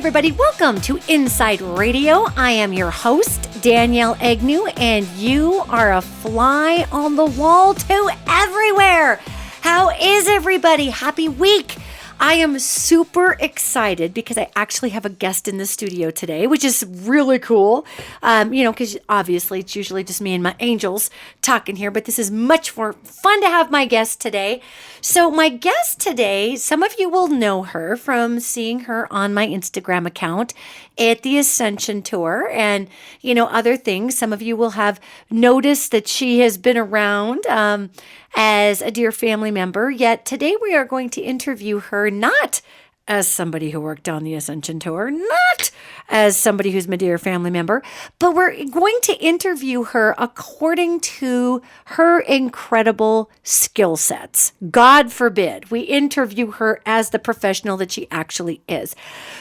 everybody. Welcome to InPsightRadio. I am your host, Danielle Egnew, and you are a fly on the wall to everywhere. How is everybody? Happy week. I am super excited because I actually have a guest in the studio today, which is really cool. Because obviously it's usually just me and my angels talking here, but this is much more fun to have my guest today. So my guest today, some of you will know her from seeing her on my Instagram account at the Ascension Tour and, other things. Some of you will have noticed that she has been around as a dear family member. Yet today we are going to interview her not as somebody who worked on the Ascension Tour, not as somebody who's my dear family member, but we're going to interview her according to her incredible skill sets. God forbid we interview her as the professional that she actually is.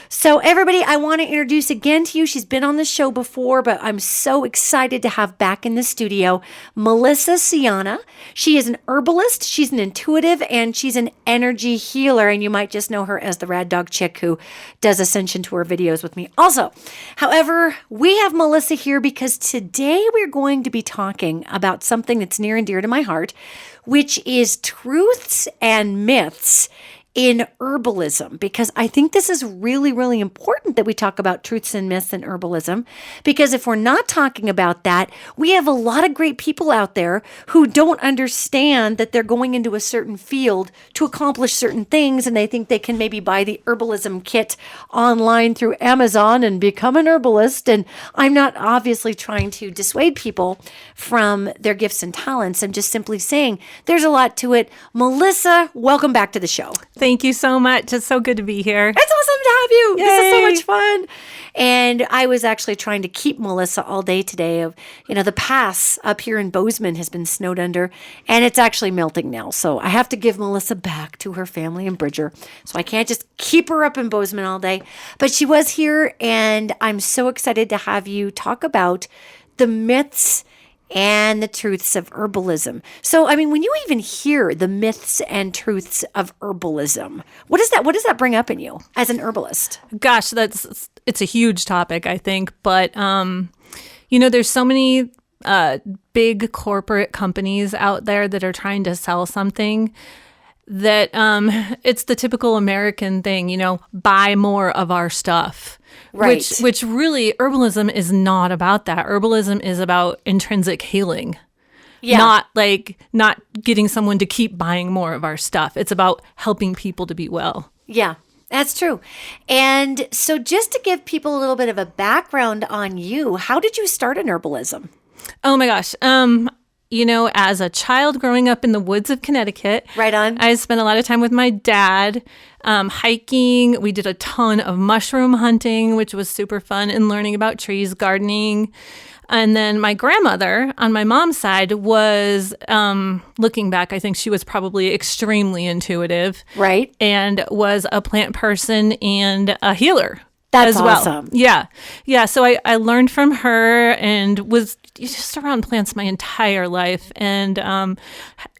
So everybody, I want to introduce again to you, she's been on the show before, but I'm so excited to have back in the studio, Melissa Scianna. She is an herbalist, she's an intuitive, and she's an energy healer, and you might just know her as the Rad Dog Chick who does Ascension Tour videos with me also. However, we have Melissa here because today we're going to be talking about something that's near and dear to my heart, which is truths and myths in herbalism, because I think this is really, really important that we talk about truths and myths in herbalism, because if we're not talking about that, we have a lot of great people out there who don't understand that they're going into a certain field to accomplish certain things, and they think they can maybe buy the herbalism kit online through Amazon and become an herbalist. And I'm not obviously trying to dissuade people from their gifts and talents. I'm just simply saying there's a lot to it. Melissa, welcome back to the show. Thank you so much. It's so good to be here. It's awesome to have you. Yay. This is so much fun. And I was actually trying to keep Melissa all day today. The pass up here in Bozeman has been snowed under, and it's actually melting now. So I have to give Melissa back to her family in Bridger. So I can't just keep her up in Bozeman all day. But she was here, and I'm so excited to have you talk about the myths and the truths of herbalism. So, when you even hear the myths and truths of herbalism, what does that bring up in you as an herbalist? Gosh, it's a huge topic, I think. But, there's so many big corporate companies out there that are trying to sell something that it's the typical American thing, buy more of our stuff. Right. Which really, herbalism is not about that. Herbalism is about intrinsic healing. Yeah. Not getting someone to keep buying more of our stuff. It's about helping people to be well. Yeah, that's true. And so just to give people a little bit of a background on you, how did you start in herbalism? Oh my gosh. As a child growing up in the woods of Connecticut, right on. I spent a lot of time with my dad, hiking. We did a ton of mushroom hunting, which was super fun, and learning about trees, gardening. And then my grandmother on my mom's side was, looking back, I think she was probably extremely intuitive. Right. And was a plant person and a healer. That's as well. Awesome. Yeah. Yeah. So I learned from her and was just around plants my entire life. And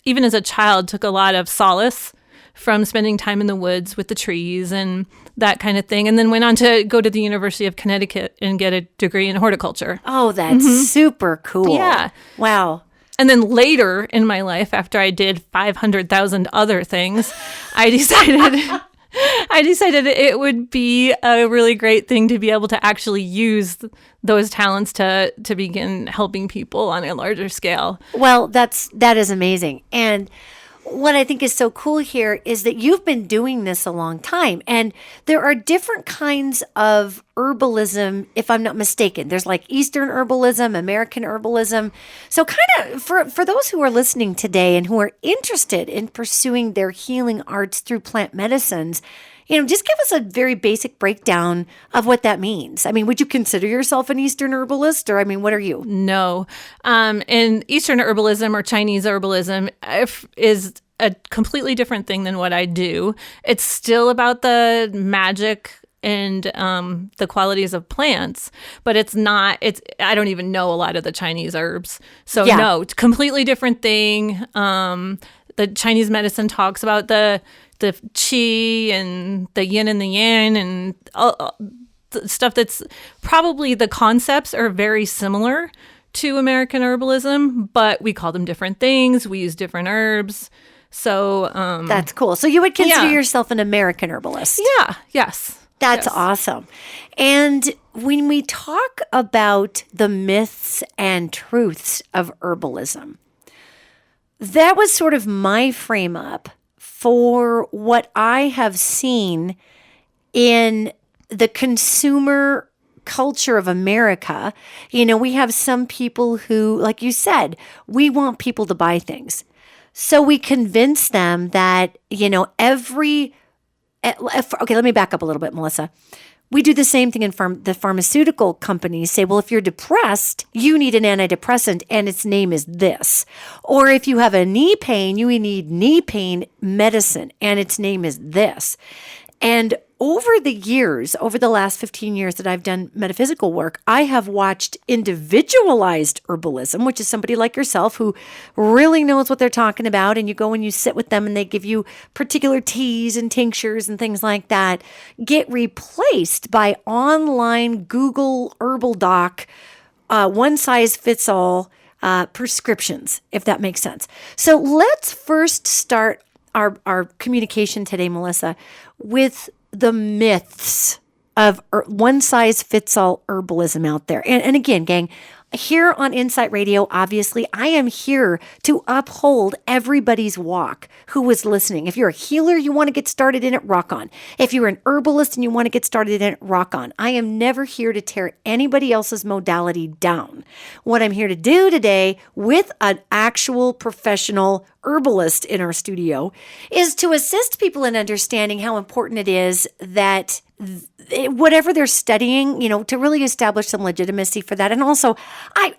even as a child, took a lot of solace from spending time in the woods with the trees and that kind of thing. And then went on to go to the University of Connecticut and get a degree in horticulture. Oh, that's super cool. Yeah. Wow. And then later in my life, after I did 500,000 other things, I decided it would be a really great thing to be able to actually use those talents to begin helping people on a larger scale. Well, that is amazing. And what I think is so cool here is that you've been doing this a long time, and there are different kinds of herbalism, if I'm not mistaken. There's like Eastern herbalism, American herbalism. So kind of for those who are listening today and who are interested in pursuing their healing arts through plant medicines, just give us a very basic breakdown of what that means. Would you consider yourself an Eastern herbalist, or what are you? No. And Eastern herbalism or Chinese herbalism is a completely different thing than what I do. It's still about the magic and the qualities of plants, but I don't even know a lot of the Chinese herbs. So no, it's a completely different thing. The Chinese medicine talks about the qi and the yin and the yang and stuff that's probably the concepts are very similar to American herbalism, but we call them different things. We use different herbs. So that's cool. So you would consider yourself an American herbalist? Yeah. Yes. That's awesome. And when we talk about the myths and truths of herbalism, that was sort of my frame up for what I have seen in the consumer culture of America. You know, we have some people who, like you said, we want people to buy things. So we convince them that, you know, okay, let me back up a little bit, Melissa. We do the same thing in the pharmaceutical companies say, well, if you're depressed, you need an antidepressant and its name is this. Or if you have a knee pain, you need knee pain medicine and its name is this. And over the years, over the last 15 years that I've done metaphysical work, I have watched individualized herbalism, which is somebody like yourself who really knows what they're talking about. And you go and you sit with them and they give you particular teas and tinctures and things like that, get replaced by online Google Herbal Doc, one size fits all prescriptions, if that makes sense. So let's first start our communication today, Melissa, with the myths of one-size-fits-all herbalism out there. And again, gang, here on Insight Radio, obviously, I am here to uphold everybody's walk who is listening. If you're a healer, you want to get started in it, rock on. If you're an herbalist and you want to get started in it, rock on. I am never here to tear anybody else's modality down. What I'm here to do today with an actual professional herbalist in our studio is to assist people in understanding how important it is that whatever they're studying, you know, to really establish some legitimacy for that. And also,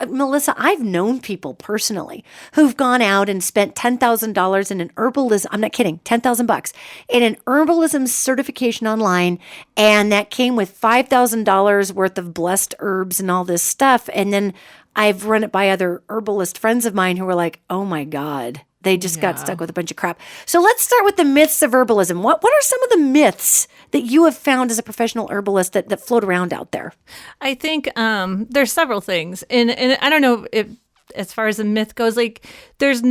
Melissa, I've known people personally who've gone out and spent $10,000 in an herbalism, I'm not kidding, $10,000 in an herbalism certification online. And that came with $5,000 worth of blessed herbs and all this stuff. And then I've run it by other herbalist friends of mine who were like, oh my God, they just got stuck with a bunch of crap. So let's start with the myths of herbalism. What are some of the myths that you have found as a professional herbalist that float around out there? I think there's several things. And I don't know if, as far as the myth goes, like there's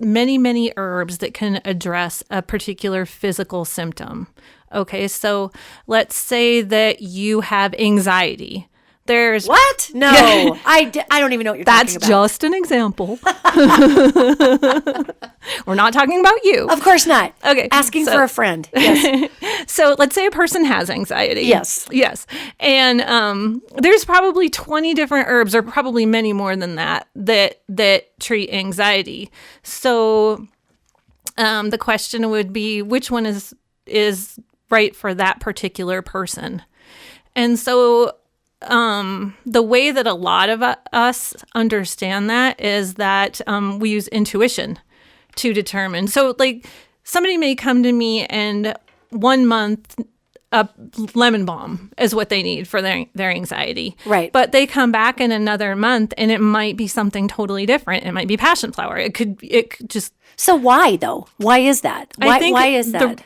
many, many herbs that can address a particular physical symptom. Okay, so let's say that you have anxiety. There's what? No, I don't even know what you're talking about. That's just an example. We're not talking about you. Of course not. Okay. Asking for a friend. Yes. So let's say a person has anxiety. Yes. Yes. And there's probably 20 different herbs, or probably many more than that treat anxiety. So the question would be, which one is right for that particular person? And so the way that a lot of us understand that is that we use intuition to determine. So like somebody may come to me and 1 month a lemon balm is what they need for their anxiety. Right. But they come back in another month and it might be something totally different. It might be passion flower. It could just. So why though? Why is that? Why is that?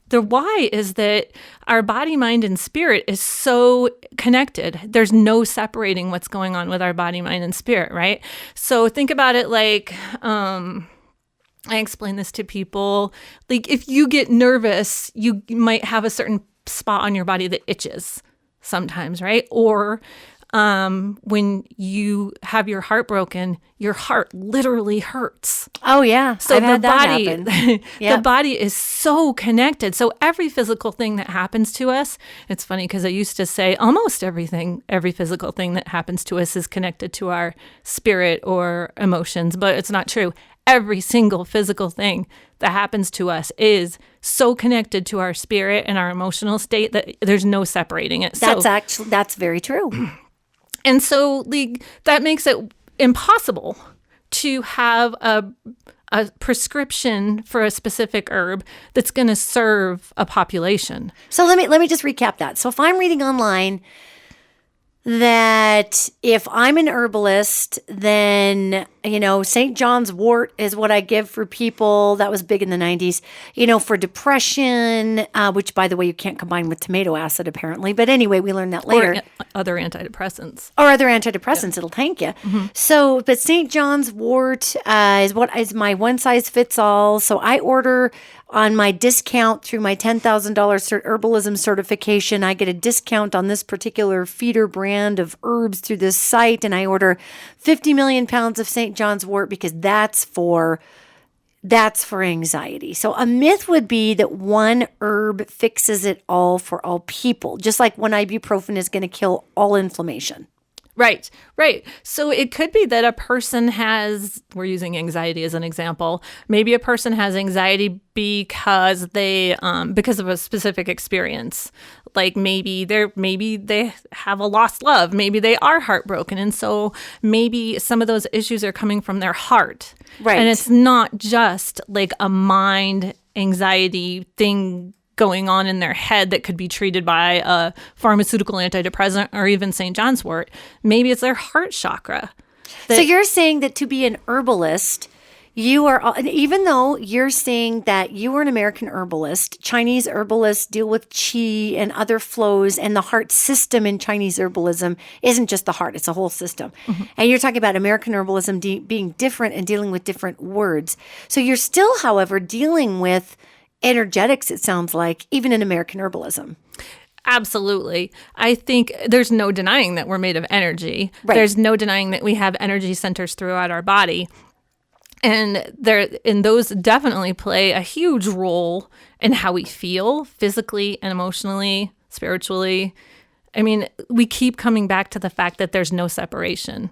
The why is that our body, mind, and spirit is so connected. There's no separating what's going on with our body, mind, and spirit, right? So think about it like, I explain this to people, like if you get nervous, you might have a certain spot on your body that itches sometimes, right? Or when you have your heart broken, your heart literally hurts. Oh yeah. So the body, Yep. the body is so connected. So every physical thing that happens to us, it's funny because I used to say almost every physical thing that happens to us is connected to our spirit or emotions, but it's not true. Every single physical thing that happens to us is so connected to our spirit and our emotional state that there's no separating it. That's very true. And so that makes it impossible to have a prescription for a specific herb that's going to serve a population. So let me just recap that. So if I'm reading online that if I'm an herbalist, then St. John's wort is what I give for people. That was big in the 90s, for depression, which, by the way, you can't combine with tomato acid, apparently. But anyway, we learned that later. Or other antidepressants. It'll tank you. Mm-hmm. So, but St. John's wort is my one size fits all. So I order on my discount through my $10,000 Herbalism certification. I get a discount on this particular feeder brand of herbs through this site, and I order 50 million pounds of St. John's wort because that's for anxiety. So a myth would be that one herb fixes it all for all people, just like one ibuprofen is going to kill all inflammation. Right. So it could be that a person we're using anxiety as an example. Maybe a person has anxiety because of a specific experience. Like maybe they have a lost love. Maybe they are heartbroken. And so maybe some of those issues are coming from their heart. Right. And it's not just like a mind anxiety thing going on in their head that could be treated by a pharmaceutical antidepressant or even St. John's wort. Maybe it's their heart chakra. So you're saying that to be an herbalist, even though you're saying that you are an American herbalist, Chinese herbalists deal with qi and other flows, and the heart system in Chinese herbalism isn't just the heart, it's a whole system. Mm-hmm. And you're talking about American herbalism being different and dealing with different words. So you're still, however, dealing with energetics, it sounds like, even in American herbalism. Absolutely. I think there's no denying that we're made of energy. Right. There's no denying that we have energy centers throughout our body. And those definitely play a huge role in how we feel physically and emotionally, spiritually. I mean, we keep coming back to the fact that there's no separation.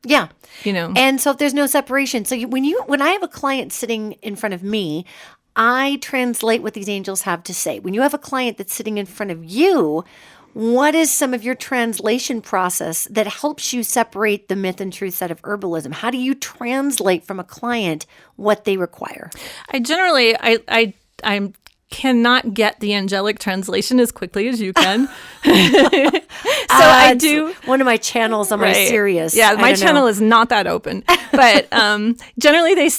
Yeah. And so if there's no separation, so when I have a client sitting in front of me, I translate what these angels have to say. When you have a client that's sitting in front of you, what is some of your translation process that helps you separate the myth and truth out of herbalism? How do you translate from a client what they require? I generally cannot get the angelic translation as quickly as you can. I do. One of my channels on my Sirius. Yeah, my channel is not that open. But generally,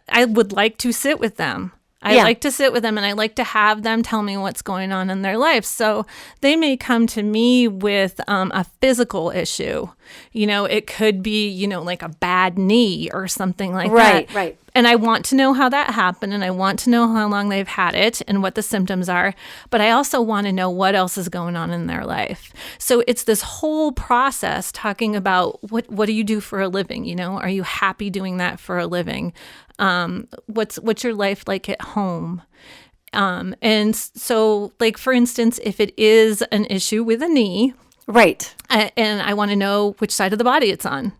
I would like to sit with them. I like to sit with them, and I like to have them tell me what's going on in their life. So they may come to me with a physical issue. It could be, like a bad knee or something like that. Right. And I want to know how that happened, and I want to know how long they've had it and what the symptoms are. But I also want to know what else is going on in their life. So it's this whole process talking about what do you do for a living? Are you happy doing that for a living? What's your life like at home? And so, like, for instance, if it is an issue with a knee, right, and I want to know which side of the body it's on.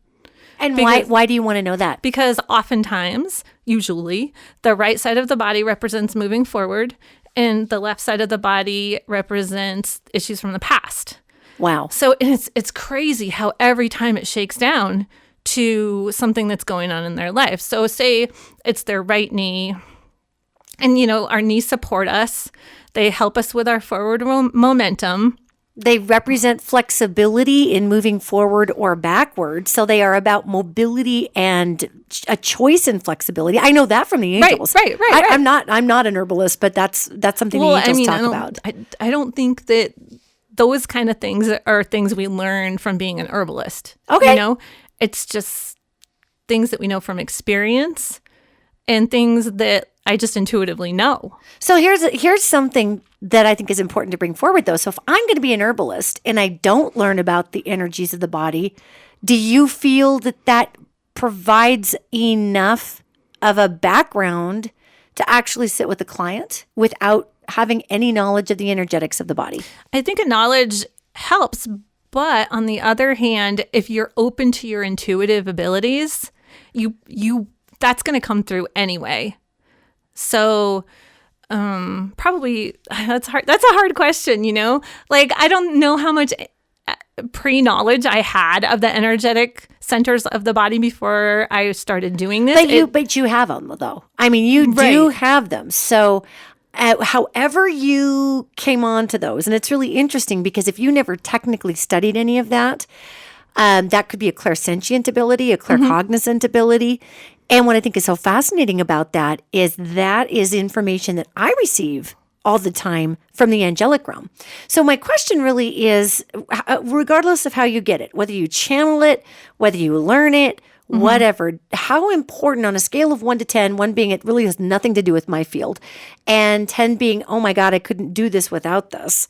And why do you want to know that? Because oftentimes, usually, the right side of the body represents moving forward, and the left side of the body represents issues from the past. Wow. So it's crazy how every time it shakes down to something that's going on in their life. So say it's their right knee, and our knees support us. They help us with our forward momentum. They represent flexibility in moving forward or backward. So they are about mobility and a choice in flexibility. I know that from the angels. Right. I'm not an herbalist, but that's something the angels talk about. I don't think that those kind of things are things we learn from being an herbalist. Okay. It's just things that we know from experience and things that I just intuitively know. So here's something that I think is important to bring forward, though. So if I'm going to be an herbalist and I don't learn about the energies of the body, do you feel that provides enough of a background to actually sit with the client without having any knowledge of the energetics of the body? I think a knowledge helps. But on the other hand, if you're open to your intuitive abilities, you that's going to come through anyway. So probably that's hard. That's a hard question, Like, I don't know how much pre-knowledge I had of the energetic centers of the body before I started doing this. But you have them, though. I mean, you do have them. So however you came on to those, and it's really interesting because if you never technically studied any of that, That could be a clairsentient ability, a claircognizant ability. And what I think is so fascinating about that is information that I receive all the time from the angelic realm. So my question really is, regardless of how you get it, whether you channel it, whether you learn it, whatever, how important on a scale of 1 to 10, 1 being it really has nothing to do with my field, and 10 being, oh my God, I couldn't do this without this.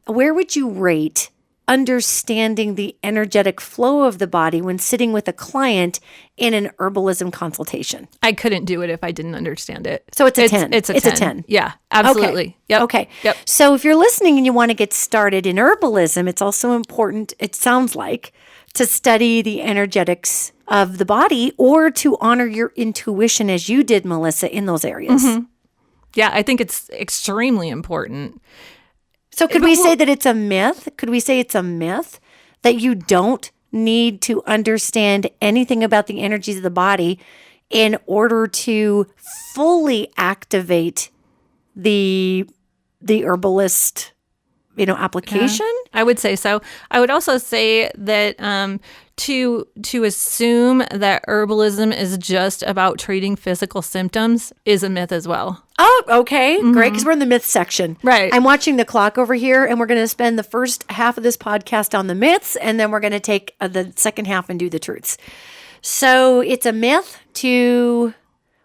Where would you rate understanding the energetic flow of the body when sitting with a client in an herbalism consultation? I couldn't do it if I didn't understand it. So it's a 10. It's a 10. Yeah, absolutely. Okay. Yep. Okay. Yep. So if you're listening and you want to get started in herbalism, it's also important, it sounds like, to study the energetics of the body or to honor your intuition as you did, Melissa, in those areas. Yeah, I think it's extremely important. So could we say that it's a myth? Could we say it's a myth that you don't need to understand anything about the energies of the body in order to fully activate the herbalist, application? I would say so. I would also say that to assume that herbalism is just about treating physical symptoms is a myth as well. Oh, okay. Great, because we're in the myth section. Right. I'm watching the clock over here, and we're going to spend the first half of this podcast on the myths, and then we're going to take the second half and do the truths. So it's a myth to...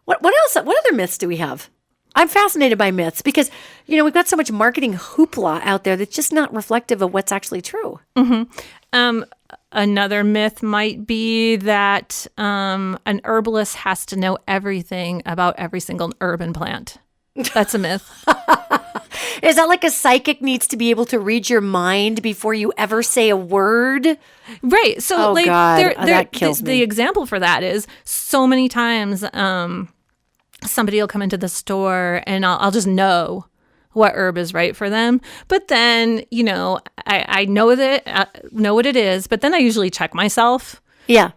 What else? What other myths do we have? I'm fascinated by myths because, we've got so much marketing hoopla out there that's just not reflective of what's actually true. Another myth might be that an herbalist has to know everything about every single herb and plant. That's a myth. Is that like a psychic needs to be able to read your mind before you ever say a word? Right. So, God. That kills me. The example for that is so many times somebody will come into the store and I'll just know what herb is right for them. But then, I know what it is, but then I usually check myself. Yeah.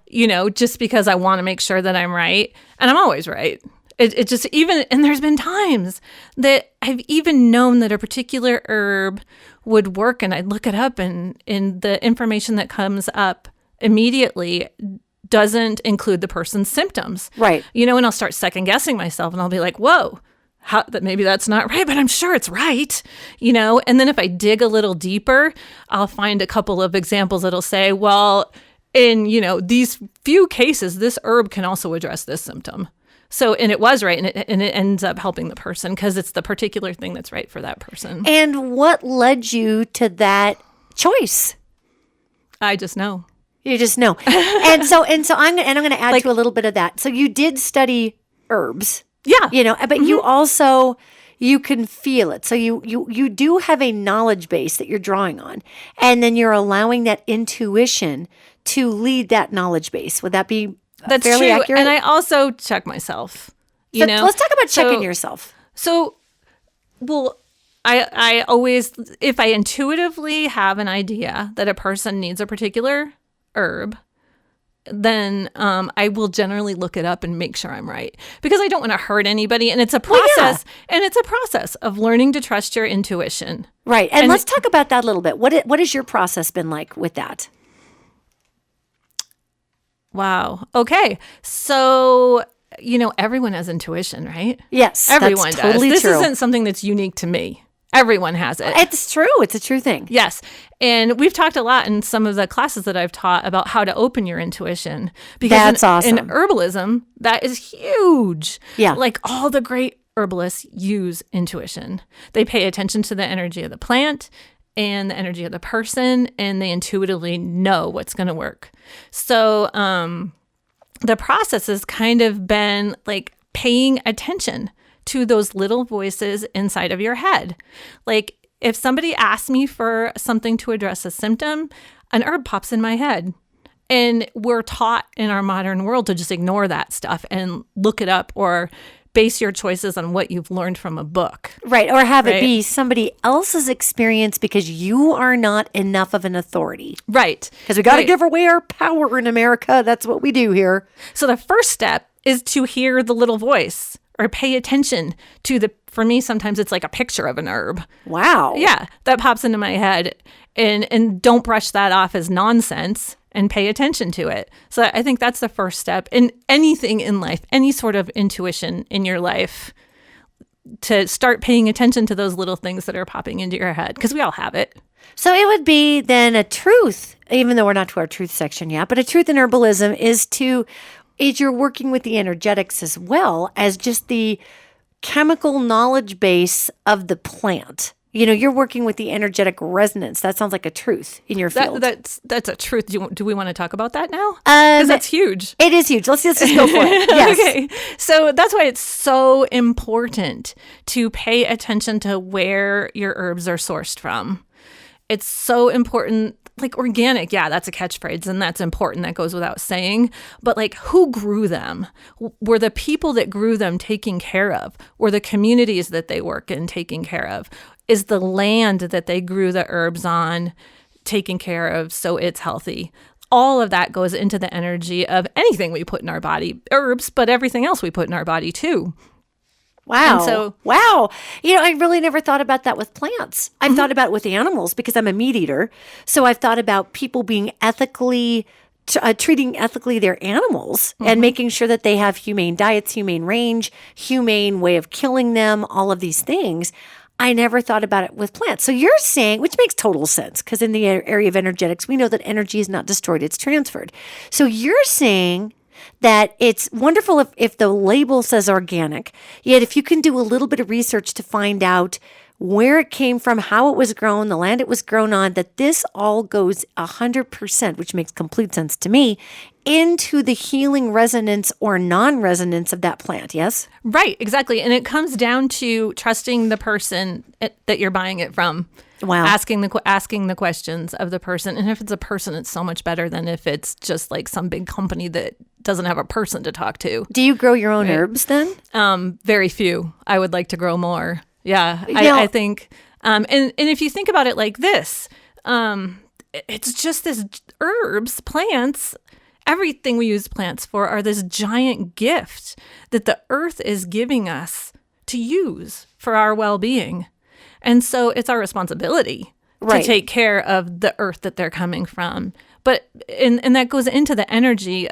Just because I want to make sure that I'm right. And I'm always right. It just and there's been times that I've even known that a particular herb would work and I'd look it up and the information that comes up immediately doesn't include the person's symptoms. Right. And I'll start second guessing myself and I'll be like, whoa, maybe that's not right, but I'm sure it's right. And then if I dig a little deeper, I'll find a couple of examples that'll say, well, in, these few cases, this herb can also address this symptom. So, and it was right, and it ends up helping the person because it's the particular thing that's right for that person. And what led you to that choice? I just know. You just know. and so I'm going to add to a little bit of that. So you did study herbs. Yeah. But you also, you can feel it. So you do have a knowledge base that you're drawing on. And then you're allowing that intuition to lead that knowledge base. Would that be That's fairly true. accurate? And I also check myself. Let's talk about checking yourself. So, I always, if I intuitively have an idea that a person needs a particular herb, then I will generally look it up and make sure I'm right because I don't want to hurt anybody. And it's a process, and it's a process of learning to trust your intuition. Right. And let's talk about that a little bit. What has your process been like with that? Wow. Okay. So, everyone has intuition, right? Yes. Everyone that's totally does. True. This isn't something that's unique to me. Everyone has it. It's true. It's a true thing. Yes. And we've talked a lot in some of the classes that I've taught about how to open your intuition. Because that's awesome. In herbalism, that is huge. Yeah. Like all the great herbalists use intuition. They pay attention to the energy of the plant and the energy of the person, and they intuitively know what's going to work. So the process has kind of been like paying attention to those little voices inside of your head. Like if somebody asks me for something to address a symptom, an herb pops in my head. And we're taught in our modern world to just ignore that stuff and look it up or base your choices on what you've learned from a book. Right. Or have it be somebody else's experience because you are not enough of an authority. Right. Because we got to give away our power in America. That's what we do here. So the first step is to hear the little voice or pay attention to for me, sometimes it's like a picture of an herb. Wow. Yeah. That pops into my head. And don't brush that off as nonsense. and pay attention to it. So I think that's the first step in anything in life, any sort of intuition in your life, to start paying attention to those little things that are popping into your head, because we all have it. So it would be then a truth, even though we're not to our truth section yet, but a truth in herbalism is you're working with the energetics as well as just the chemical knowledge base of the plant. You're working with the energetic resonance. That sounds like a truth in your field. That's a truth. Do we want to talk about that now? Because that's huge. It is huge. Let's just go for it. Yes. Okay. So that's why it's so important to pay attention to where your herbs are sourced from. It's so important. Like organic, yeah, that's a catchphrase, and that's important. That goes without saying. But like, who grew them? Were the people that grew them taken care of? Were the communities that they work in taken care of? Is the land that they grew the herbs on taken care of so it's healthy? All of that goes into the energy of anything we put in our body, herbs, but everything else we put in our body too. Wow. Wow. I really never thought about that with plants. I've thought about it with animals because I'm a meat eater. So I've thought about people being treating ethically their animals and making sure that they have humane diets, humane range, humane way of killing them, all of these things. I never thought about it with plants. So you're saying, which makes total sense, because in the area of energetics, we know that energy is not destroyed, it's transferred. So you're saying that it's wonderful if the label says organic, yet if you can do a little bit of research to find out where it came from, how it was grown, the land it was grown on, that this all goes 100%, which makes complete sense to me, into the healing resonance or non-resonance of that plant, yes? Right, exactly. And it comes down to trusting the person that you're buying it from. Wow. Asking the questions of the person. And if it's a person, it's so much better than if it's just like some big company that doesn't have a person to talk to. Do you grow your own herbs then? Very few. I would like to grow more. Yeah, I think. And if you think about it like this, it's just this herbs, plants, everything we use plants for are this giant gift that the earth is giving us to use for our well-being. And so it's our responsibility to take care of the earth that they're coming from. But and that goes into the energy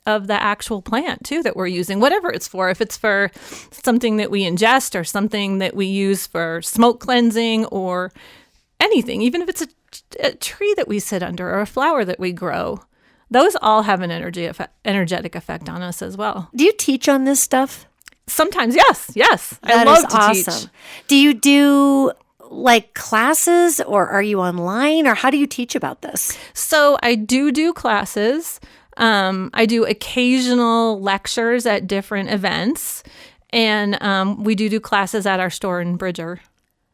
of the actual plant too that we're using, whatever it's for. If it's for something that we ingest or something that we use for smoke cleansing or anything, even if it's a tree that we sit under or a flower that we grow, those all have an energetic effect on us as well. Do you teach on this stuff? Sometimes, yes. I love to teach. Do you do like classes, or are you online, or how do you teach about this? So I do classes. I do occasional lectures at different events, and we do classes at our store in Bridger.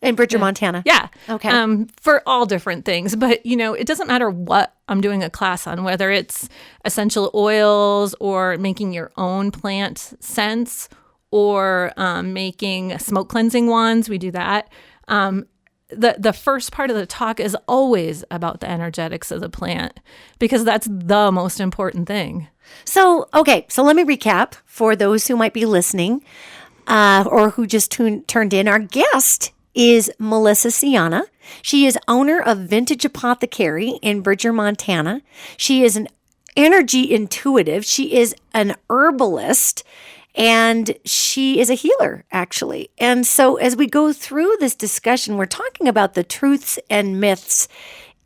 In Bridger, Montana? Yeah. Okay. For all different things. But, it doesn't matter what I'm doing a class on, whether it's essential oils or making your own plant scents or making smoke cleansing wands. We do that. The first part of the talk is always about the energetics of the plant, because that's the most important thing. So let me recap for those who might be listening or who just turned in. Our guest is Melissa Scianna. She is owner of Vintage Apothecary in Bridger, Montana. She is an energy intuitive. She is an herbalist. And she is a healer, actually. And so as we go through this discussion, we're talking about the truths and myths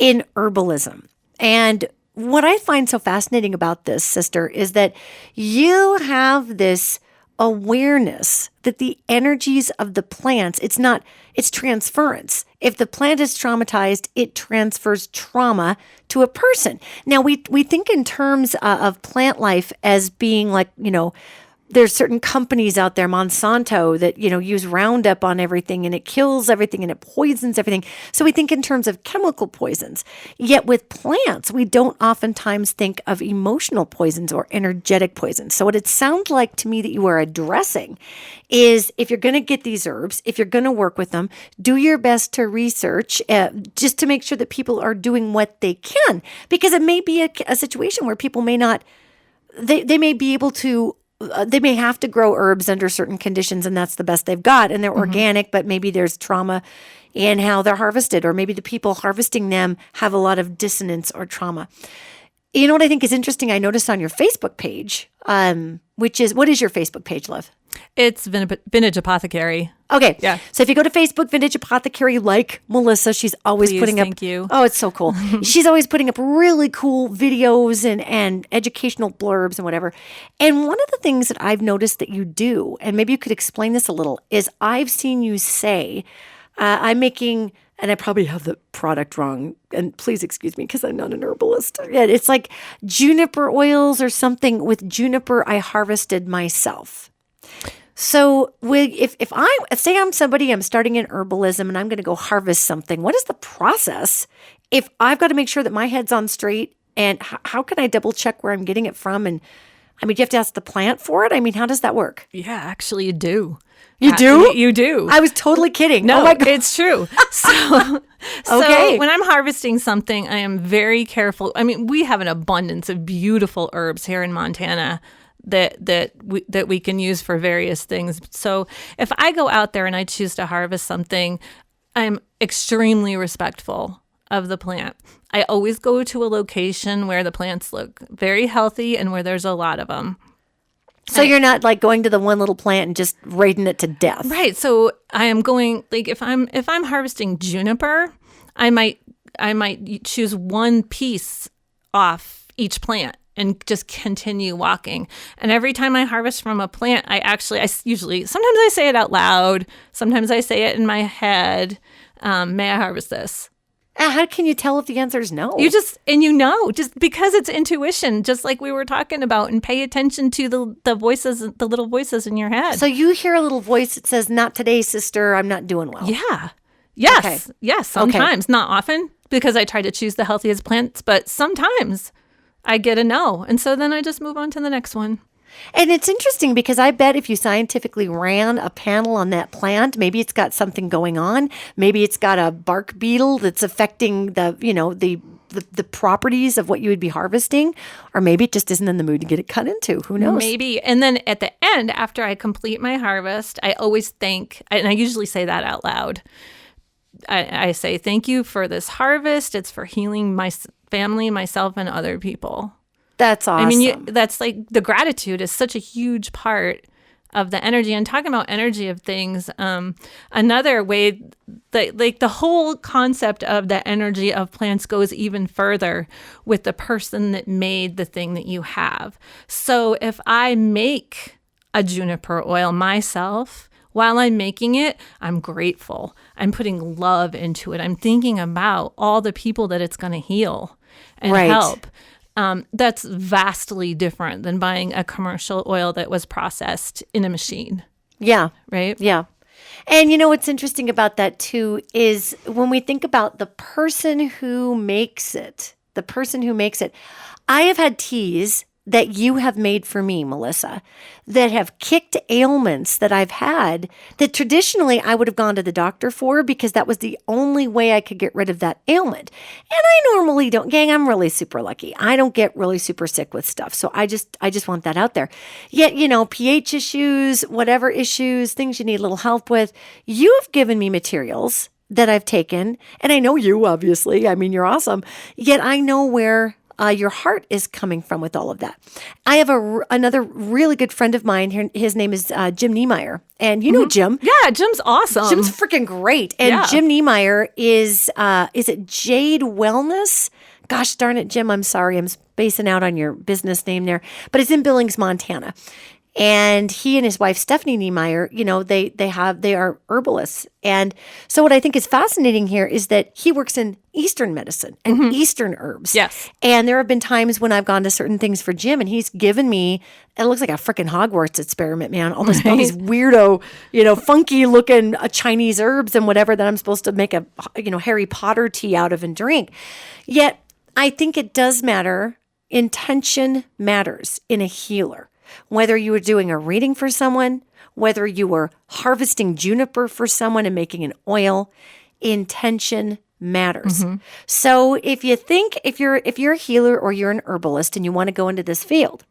in herbalism. And what I find so fascinating about this, sister, is that you have this awareness that the energies of the plants, it's transference. If the plant is traumatized, it transfers trauma to a person. Now, we think in terms of plant life as being like, there's certain companies out there, Monsanto, that, use Roundup on everything, and it kills everything and it poisons everything. So we think in terms of chemical poisons. Yet with plants, we don't oftentimes think of emotional poisons or energetic poisons. So what it sounds like to me that you are addressing is, if you're going to get these herbs, if you're going to work with them, do your best to research just to make sure that people are doing what they can. Because it may be a situation where people may not, they may be able to, they may have to grow herbs under certain conditions, and that's the best they've got, and they're organic, but maybe there's trauma in how they're harvested, or maybe the people harvesting them have a lot of dissonance or trauma. You know what I think is interesting? I noticed on your Facebook page, what is your Facebook page, love? It's Vintage Apothecary. Okay. Yeah. So if you go to Facebook, Vintage Apothecary, like Melissa, she's always putting up. Thank you. Oh, it's so cool. She's always putting up really cool videos and educational blurbs and whatever. And one of the things that I've noticed that you do, and maybe you could explain this a little, is I've seen you say, I'm making, and I probably have the product wrong, and please excuse me because I'm not an herbalist. Yeah, it's like juniper oils or something. With juniper, I harvested myself. So if I say I'm somebody, I'm starting in herbalism and I'm going to go harvest something, what is the process if I've got to make sure that my head's on straight, and how can I double check where I'm getting it from? And I mean, do you have to ask the plant for it? I mean, how does that work? Yeah, actually you do. You do? You do. I was totally kidding. No, oh my God. it's true. So Okay. when I'm harvesting something, I am very careful. I mean, we have an abundance of beautiful herbs here in Montana that we can use for various things. So if I go out there and I choose to harvest something, I'm extremely respectful of the plant. I always go to a location where the plants look very healthy and where there's a lot of them. So you're not like going to the one little plant and just raiding it to death. Right. So I am going, like, if I'm harvesting juniper, I might choose one piece off each plant and just continue walking. And every time I harvest from a plant, sometimes I say it out loud. Sometimes I say it in my head. May I harvest this? How can you tell if the answer is no? Just because it's intuition, just like we were talking about, and pay attention to the voices, the little voices in your head. So you hear a little voice that says, "Not today, sister. I'm not doing well." Yeah. Yes. Okay. Yes. Sometimes, not often, because I try to choose the healthiest plants, but sometimes I get a no. And so then I just move on to the next one. And it's interesting because I bet if you scientifically ran a panel on that plant, maybe it's got something going on. Maybe it's got a bark beetle that's affecting the properties of what you would be harvesting, or maybe it just isn't in the mood to get it cut into. Who knows? Maybe. And then at the end, after I complete my harvest, I always thank, and I usually say that out loud. I say, thank you for this harvest. It's for healing my family, myself, and other people. That's awesome. I mean, that's like, the gratitude is such a huge part of the energy. And talking about energy of things, another way that, like, the whole concept of the energy of plants goes even further with the person that made the thing that you have. So if I make a juniper oil myself, while I'm making it, I'm grateful. I'm putting love into it. I'm thinking about all the people that it's going to heal and help. That's vastly different than buying a commercial oil that was processed in a machine. Yeah. Right? Yeah. And you know what's interesting about that too is when we think about the person who makes it, I have had teas that you have made for me, Melissa, that have kicked ailments that I've had that traditionally I would have gone to the doctor for because that was the only way I could get rid of that ailment. And I normally don't, gang, I'm really super lucky. I don't get really super sick with stuff. So I just want that out there. Yet, pH issues, whatever issues, things you need a little help with, you've given me materials that I've taken. And I know you, obviously. I mean, you're awesome. Yet I know where your heart is coming from with all of that. I have another really good friend of mine. His name is Jim Niemeyer. And you know Jim. Yeah, Jim's awesome. Jim's freaking great. And Jim Niemeyer is it Jade Wellness? Gosh darn it, Jim, I'm sorry. I'm spacing out on your business name there. But it's in Billings, Montana. And he and his wife, Stephanie Niemeyer, they are herbalists. And so what I think is fascinating here is that he works in Eastern medicine and Eastern herbs. Yes. And there have been times when I've gone to certain things for Jim and he's given me, it looks like a freaking Hogwarts experiment, man. All these weirdo, funky looking Chinese herbs and whatever that I'm supposed to make a, Harry Potter tea out of and drink. Yet I think it does matter. Intention matters in a healer. Whether you were doing a reading for someone, whether you were harvesting juniper for someone and making an oil, intention matters. So if you think, if you're a healer or you're an herbalist and you want to go into this field,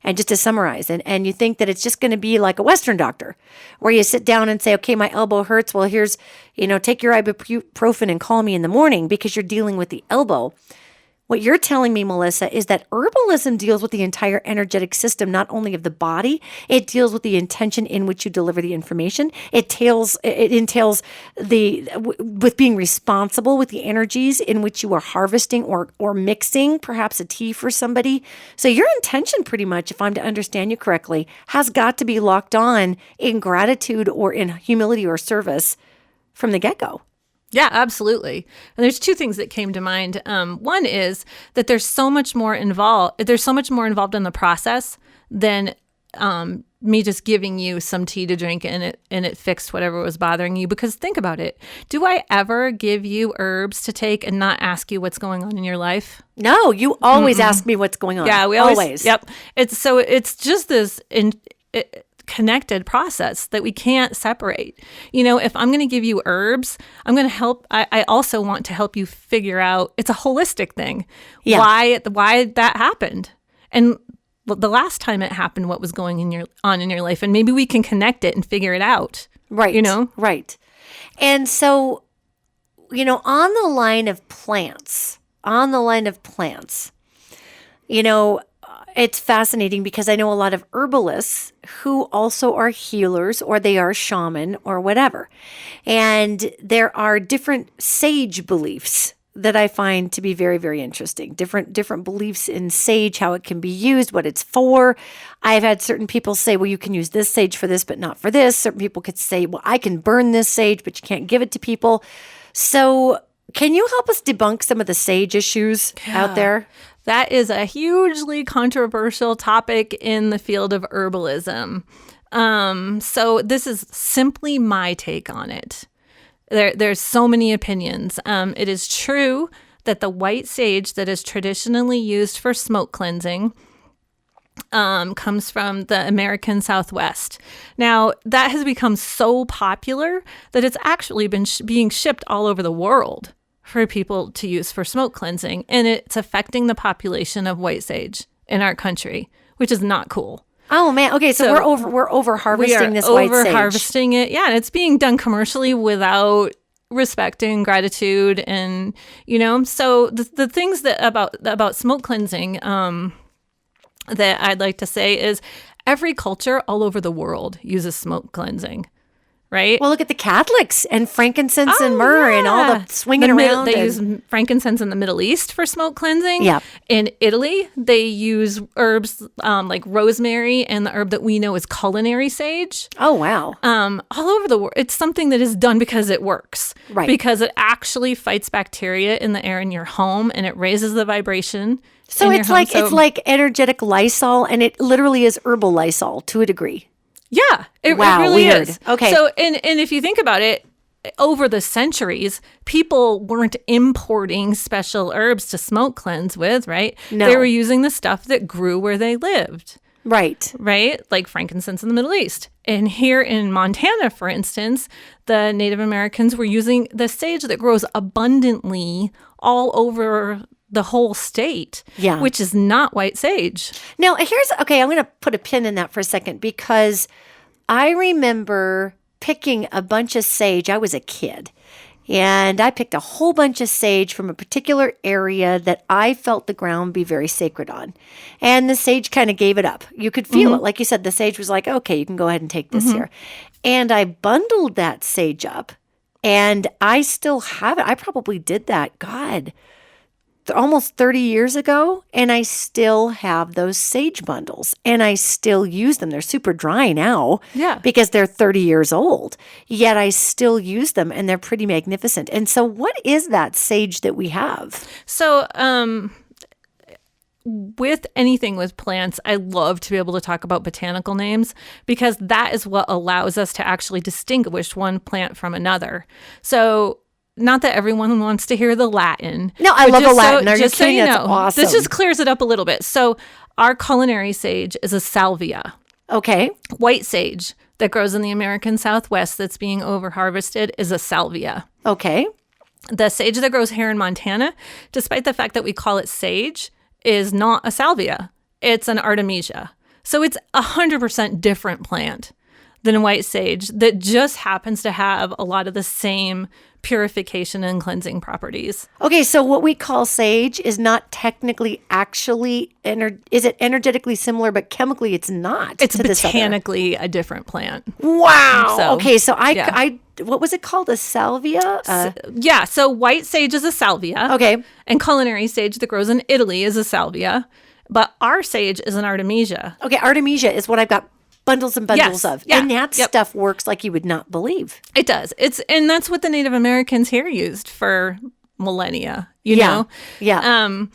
and just to summarize, and you think that it's just going to be like a Western doctor, where you sit down and say, okay, my elbow hurts. Well, here's, take your ibuprofen and call me in the morning because you're dealing with the elbow. What you're telling me, Melissa, is that herbalism deals with the entire energetic system, not only of the body, it deals with the intention in which you deliver the information. It entails with being responsible with the energies in which you are harvesting or mixing, perhaps a tea for somebody. So your intention, pretty much, if I'm to understand you correctly, has got to be locked on in gratitude or in humility or service from the get-go. Yeah, absolutely. And there's two things that came to mind. One is that there's so much more involved in the process than me just giving you some tea to drink and it fixed whatever was bothering you. Because think about it. Do I ever give you herbs to take and not ask you what's going on in your life? No, you always ask me what's going on. Yeah, we always. Yep. It's just this connected process that we can't separate. If I'm going to give you herbs, I'm going to help. I also want to help you figure out, it's a holistic thing. Yeah. Why that happened. And the last time it happened, what was going on in your life. And maybe we can connect it and figure it out. Right. Right. And so, on the line of plants, it's fascinating because I know a lot of herbalists who also are healers or they are shaman or whatever. And there are different sage beliefs that I find to be very, very interesting. Different beliefs in sage, how it can be used, what it's for. I've had certain people say, well, you can use this sage for this, but not for this. Certain people could say, well, I can burn this sage, but you can't give it to people. So can you help us debunk some of the sage issues out there? That is a hugely controversial topic in the field of herbalism. So this is simply my take on it. There's so many opinions. It is true that the white sage that is traditionally used for smoke cleansing comes from the American Southwest. Now, that has become so popular that it's actually been being shipped all over the world for people to use for smoke cleansing, and it's affecting the population of white sage in our country, which is not cool. Oh man, okay, so we're over harvesting this white sage. Over harvesting it, yeah, and it's being done commercially without respect and gratitude, and so the things that about smoke cleansing that I'd like to say is every culture all over the world uses smoke cleansing. Right. Well, look at the Catholics and frankincense and myrrh and all the swinging around. They use frankincense in the Middle East for smoke cleansing. Yeah. In Italy, they use herbs like rosemary and the herb that we know is culinary sage. Oh, wow. All over the world. It's something that is done because it works. Right. Because it actually fights bacteria in the air in your home and it raises the vibration. So it's like energetic Lysol, and it literally is herbal Lysol to a degree. Yeah, it really is. Okay. So, and if you think about it, over the centuries, people weren't importing special herbs to smoke cleanse with, right? No. They were using the stuff that grew where they lived. Right. Right? Like frankincense in the Middle East. And here in Montana, for instance, the Native Americans were using the sage that grows abundantly all over the whole state, which is not white sage. Now, I'm going to put a pin in that for a second, because I remember picking a bunch of sage. I was a kid, and I picked a whole bunch of sage from a particular area that I felt the ground be very sacred on. And the sage kind of gave it up. You could feel it. Like you said, the sage was like, okay, you can go ahead and take this here. And I bundled that sage up, and I still have it. I probably did that, almost 30 years ago, and I still have those sage bundles, and I still use them. They're super dry now because they're 30 years old, yet I still use them, and they're pretty magnificent. And so what is that sage that we have? So with anything with plants, I love to be able to talk about botanical names, because that is what allows us to actually distinguish one plant from another. So not that everyone wants to hear the Latin. No, I love the Latin. Are you kidding? That's awesome. This just clears it up a little bit. So our culinary sage is a salvia. Okay. White sage that grows in the American Southwest that's being over-harvested is a salvia. Okay. The sage that grows here in Montana, despite the fact that we call it sage, is not a salvia. It's an artemisia. So it's 100% different plant than white sage that just happens to have a lot of the same purification and cleansing properties. Okay, so what we call sage is not technically actually, is it energetically similar, but chemically it's not. It's to this other. botanically a different plant. Wow. So, okay, so yeah. I what was it called? A salvia? Yeah, so white sage is a salvia. Okay. And culinary sage that grows in Italy is a salvia. But our sage is an artemisia. Okay, artemisia is what I've got bundles and bundles of. Yeah. And that stuff works like you would not believe. It does. And that's what the Native Americans here used for millennia, you know? Yeah.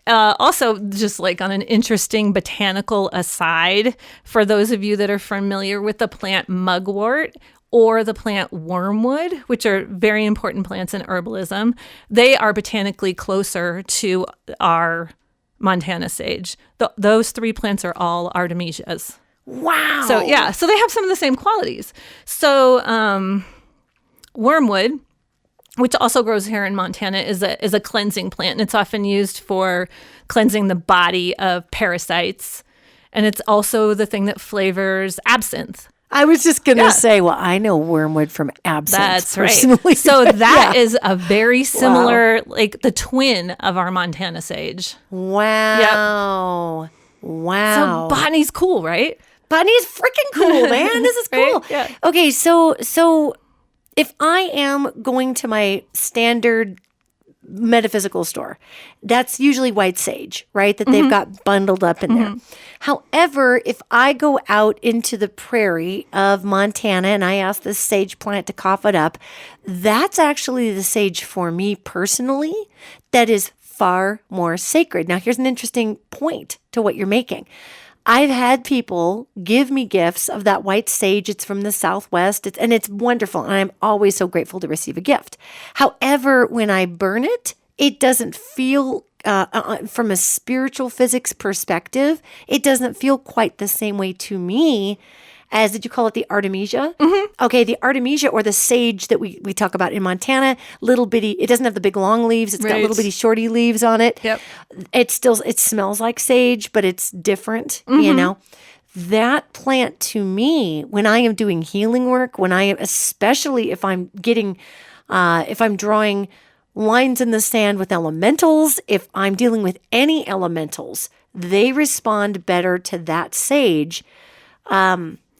Also, just like on an interesting botanical aside, for those of you that are familiar with the plant mugwort or the plant wormwood, which are very important plants in herbalism, they are botanically closer to our Montana sage. Those 3 plants are all artemisias. Wow. So yeah, so they have some of the same qualities. So wormwood, which also grows here in Montana, is a cleansing plant, and it's often used for cleansing the body of parasites. And it's also the thing that flavors absinthe. I was just going to say, well, I know wormwood from absinthe. That's personally. right. So that is a very similar, like the twin of our Montana sage. Wow. Yep. Wow. So botany's cool, right? Botany's freaking cool, man. This is cool. Right? Yeah. Okay, so if I am going to my standard metaphysical store, that's usually white sage, right? That they've got bundled up in there. However, if I go out into the prairie of Montana and I ask the sage plant to cough it up, that's actually the sage for me personally that is far more sacred. Now, here's an interesting point to what you're making. I've had people give me gifts of that white sage. It's from the Southwest, and it's wonderful, and I'm always so grateful to receive a gift. However, when I burn it, it doesn't feel, from a spiritual physics perspective, it doesn't feel quite the same way to me as, did you call it the artemisia? Okay, the artemisia or the sage that we talk about in Montana, little bitty, it doesn't have the big long leaves. It's got little bitty shorty leaves on it. Yep. It smells like sage, but it's different, you know? That plant to me, when I am doing healing work, especially if I'm getting, if I'm drawing lines in the sand with elementals, if I'm dealing with any elementals, they respond better to that sage.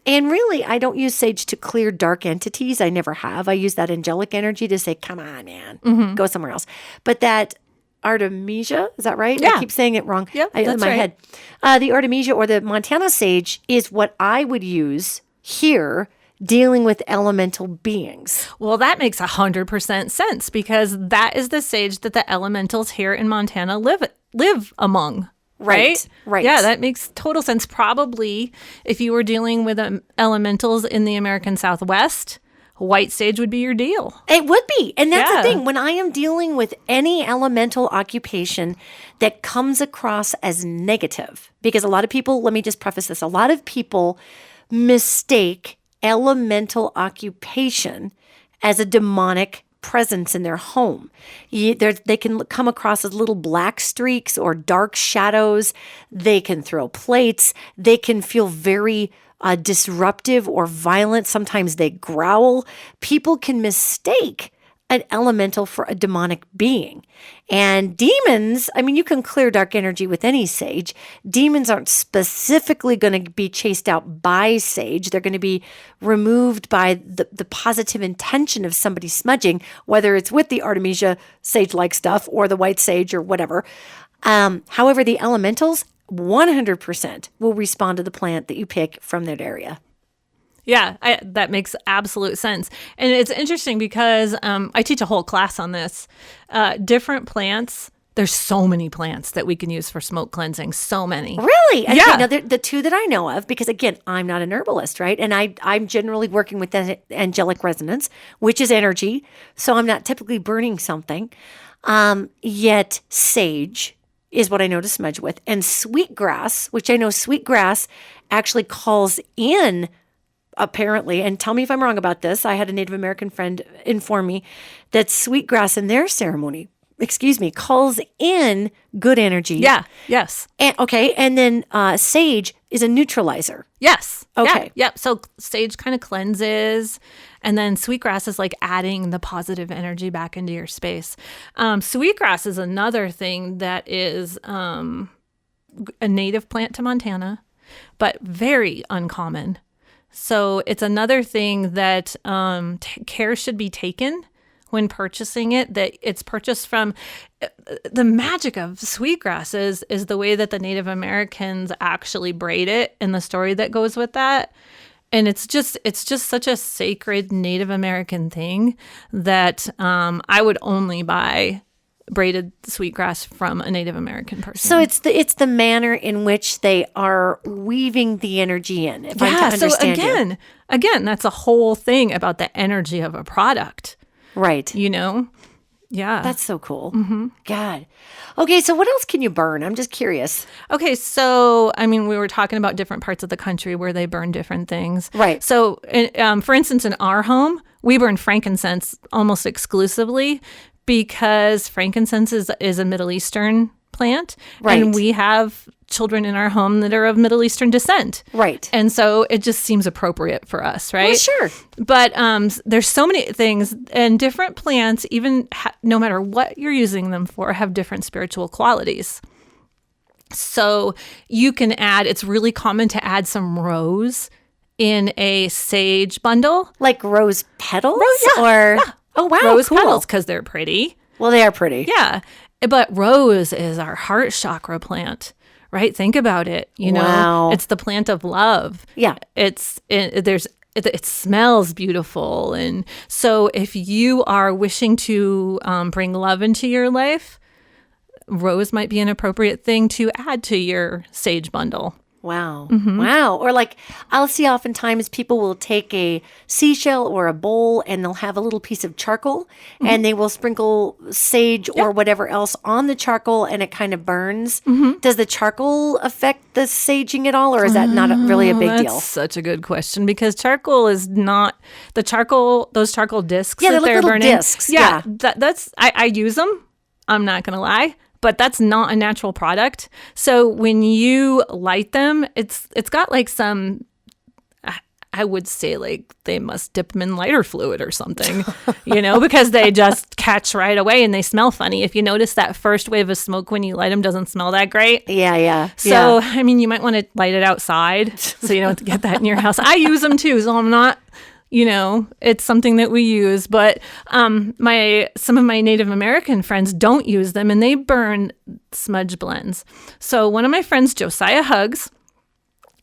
And really, I don't use sage to clear dark entities. I never have. I use that angelic energy to say, come on, man, go somewhere else. But that artemisia, is that right? Yeah. I keep saying it wrong in my right. head. The artemisia or the Montana sage is what I would use here dealing with elemental beings. Well, that makes 100% sense because that is the sage that the elementals here in Montana live among. Right? Yeah, that makes total sense. Probably if you were dealing with elementals in the American Southwest, white sage would be your deal. It would be. And that's the thing. When I am dealing with any elemental occupation that comes across as negative, because a lot of people, let me just preface this, a lot of people mistake elemental occupation as a demonic presence in their home. They can come across as little black streaks or dark shadows. They can throw plates. They can feel very disruptive or violent. Sometimes they growl. People can mistake an elemental for a demonic being. And demons, I mean, you can clear dark energy with any sage. Demons aren't specifically going to be chased out by sage. They're going to be removed by the positive intention of somebody smudging, whether it's with the artemisia sage-like stuff or the white sage or whatever. However, the elementals 100% will respond to the plant that you pick from that area. Yeah, that makes absolute sense. And it's interesting because I teach a whole class on this. Different plants, there's so many plants that we can use for smoke cleansing. So many. Really? Yeah. Okay, now, the two that I know of, because again, I'm not an herbalist, right? And I'm generally working with the angelic resonance, which is energy. So I'm not typically burning something. Yet sage is what I know to smudge with. And sweetgrass, which I know sweetgrass actually calls in, apparently, and tell me if I'm wrong about this, I had a Native American friend inform me that sweetgrass in their ceremony calls in good energy. Yeah. Yes. And, okay. And then sage is a neutralizer. Yes. Okay. Yeah. Yep. So sage kind of cleanses, and then sweetgrass is like adding the positive energy back into your space. Sweetgrass is another thing that is a native plant to Montana, but very uncommon. So it's another thing that care should be taken when purchasing it, that it's purchased from. The magic of sweetgrass is the way that the Native Americans actually braid it and the story that goes with that. And it's just such a sacred Native American thing that I would only buy braided sweetgrass from a Native American person. So it's the manner in which they are weaving the energy in. If I understand so again, that's a whole thing about the energy of a product. Right. Yeah. That's so cool. Mm-hmm. God. Okay, so what else can you burn? I'm just curious. Okay, so, we were talking about different parts of the country where they burn different things. Right. So, for instance, in our home, we burn frankincense almost exclusively because frankincense is a Middle Eastern plant. Right. And we have children in our home that are of Middle Eastern descent. Right. And so it just seems appropriate for us, right? Well, sure. But there's so many things, and different plants, even no matter what you're using them for, have different spiritual qualities. So you can add, it's really common to add some rose in a sage bundle. Like rose petals? Yeah. Oh, wow, rose cool. petals, because they're pretty. Well, they are pretty. Yeah. But rose is our heart chakra plant. Right? Think about it. Wow. It's the plant of love. Yeah. It smells beautiful. And so if you are wishing to bring love into your life, rose might be an appropriate thing to add to your sage bundle. Wow. Mm-hmm. Wow. Or like I'll see oftentimes people will take a seashell or a bowl and they'll have a little piece of charcoal and they will sprinkle sage or whatever else on the charcoal and it kind of burns. Mm-hmm. Does the charcoal affect the saging at all, or is that not really a big deal? That's such a good question, because charcoal is not those charcoal discs that they're they're burning. Discs. Yeah. That's I use them. I'm not going to lie. But that's not a natural product. So when you light them, it's got like some, I would say like they must dip them in lighter fluid or something, because they just catch right away and they smell funny. If you notice that first wave of smoke when you light them doesn't smell that great. Yeah. So, you might want to light it outside so you don't have to get that in your house. I use them too, so I'm not... it's something that we use, but some of my Native American friends don't use them, and they burn smudge blends. So one of my friends, Josiah Huggs,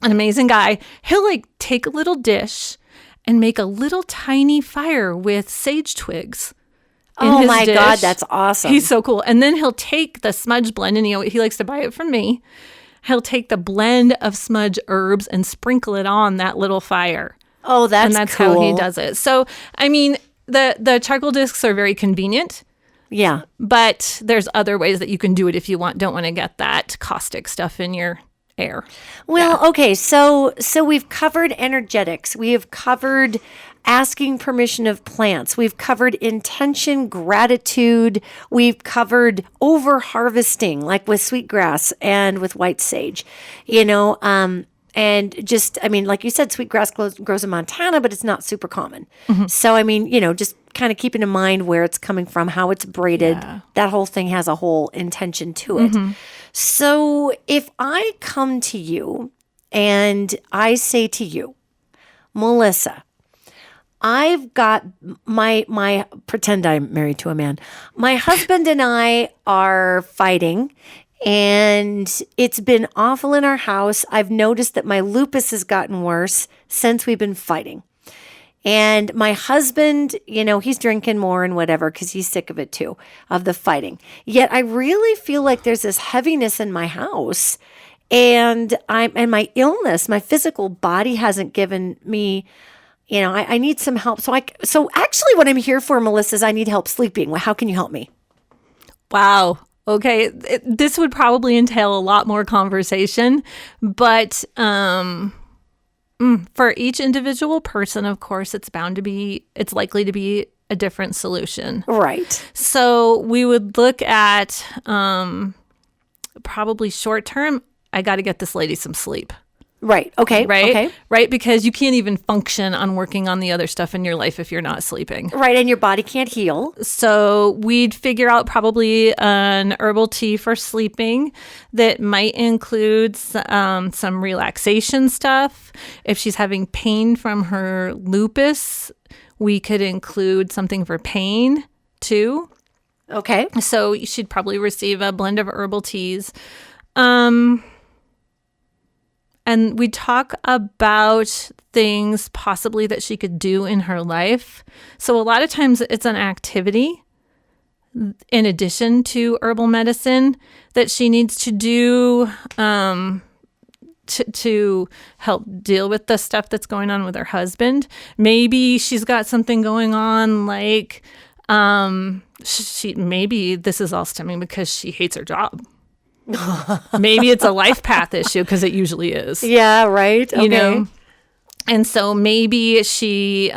an amazing guy, he'll like take a little dish and make a little tiny fire with sage twigs. Oh my God, that's awesome. He's so cool. And then he'll take the smudge blend, and he likes to buy it from me. He'll take the blend of smudge herbs and sprinkle it on that little fire. Oh, that's cool. And that's how he does it. So, the charcoal discs are very convenient. Yeah. But there's other ways that you can do it if you don't want to get that caustic stuff in your air. Well, okay. So we've covered energetics. We have covered asking permission of plants. We've covered intention, gratitude. We've covered over harvesting, like with sweetgrass and with white sage, And just, like you said, sweetgrass grows in Montana, but it's not super common. Mm-hmm. So, just kind of keeping in mind where it's coming from, how it's braided. Yeah. That whole thing has a whole intention to it. Mm-hmm. So if I come to you and I say to you, Melissa, I've got my pretend I'm married to a man. My husband and I are fighting. And it's been awful in our house. I've noticed that my lupus has gotten worse since we've been fighting. And my husband, he's drinking more and whatever because he's sick of it too, of the fighting. Yet I really feel like there's this heaviness in my house, and my illness, my physical body hasn't given me, I need some help. So actually what I'm here for, Melissa, is I need help sleeping. How can you help me? Wow. Okay, this would probably entail a lot more conversation, but for each individual person, of course, it's likely to be a different solution. Right. So we would look at probably short term, I got to get this lady some sleep. Right. Okay. Right. Okay. Right. Because you can't even function on working on the other stuff in your life if you're not sleeping. Right. And your body can't heal. So we'd figure out probably an herbal tea for sleeping that might include some relaxation stuff. If she's having pain from her lupus, we could include something for pain too. Okay. So she'd probably receive a blend of herbal teas. And we talk about things possibly that she could do in her life. So a lot of times it's an activity in addition to herbal medicine that she needs to do to help deal with the stuff that's going on with her husband. Maybe she's got something going on like maybe this is all stemming because she hates her job. Maybe it's a life path issue because it usually is. Yeah, right. Okay. You know? And so maybe she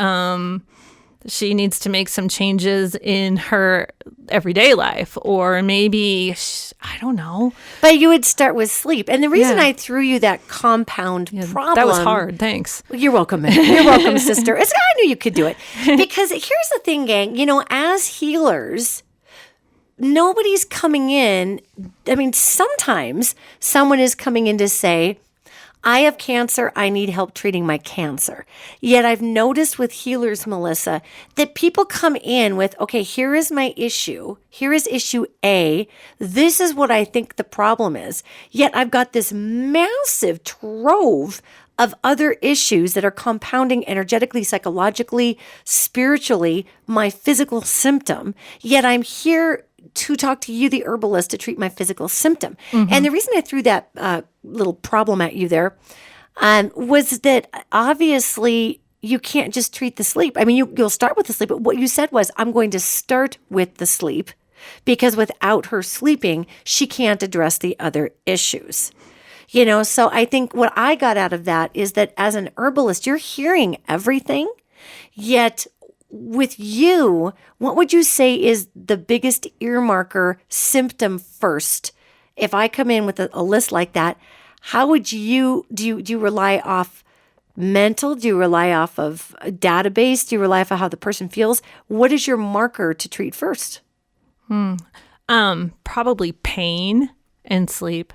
needs to make some changes in her everyday life, or maybe, I don't know. But you would start with sleep. And the reason I threw you that compound problem. That was hard. Thanks. You're welcome. You're welcome, sister. I knew you could do it. Because here's the thing, gang. You know, as healers, nobody's coming in. I mean, sometimes someone is coming in to say, I have cancer. I need help treating my cancer. Yet I've noticed with healers, Melissa, that people come in with, okay, here is my issue. Here is issue A. This is what I think the problem is. Yet I've got this massive trove of other issues that are compounding energetically, psychologically, spiritually, my physical symptom. Yet I'm here to talk to you, the herbalist, to treat my physical symptom. Mm-hmm. And the reason I threw that little problem at you there was that obviously you can't just treat the sleep. I mean, you'll start with the sleep, but what you said was, I'm going to start with the sleep because without her sleeping, she can't address the other issues. You know, so I think what I got out of that is that as an herbalist, you're hearing everything, yet with you, what would you say is the biggest earmarker symptom first? If I come in with a list like that, how would you, do you rely off mental? Do you rely off of a database? Do you rely off of how the person feels? What is your marker to treat first? Probably pain and sleep.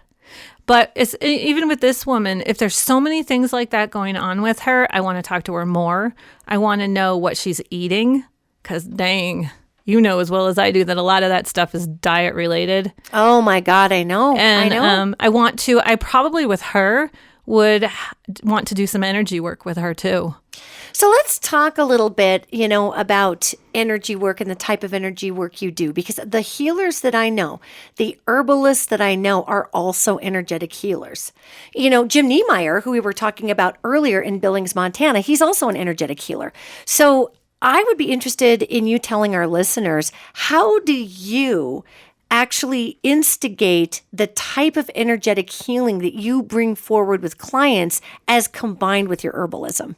But it's even with this woman, if there's so many things like that going on with her, I want to talk to her more. I want to know what she's eating because dang, you know as well as I do that a lot of that stuff is diet related. Oh my God, I know. And I probably with her would want to do some energy work with her too. So let's talk a little bit, you know, about energy work and the type of energy work you do, because the healers that I know, the herbalists that I know are also energetic healers. You know, Jim Niemeyer, who we were talking about earlier in Billings, Montana, he's also an energetic healer. So I would be interested in you telling our listeners, how do you actually instigate the type of energetic healing that you bring forward with clients as combined with your herbalism?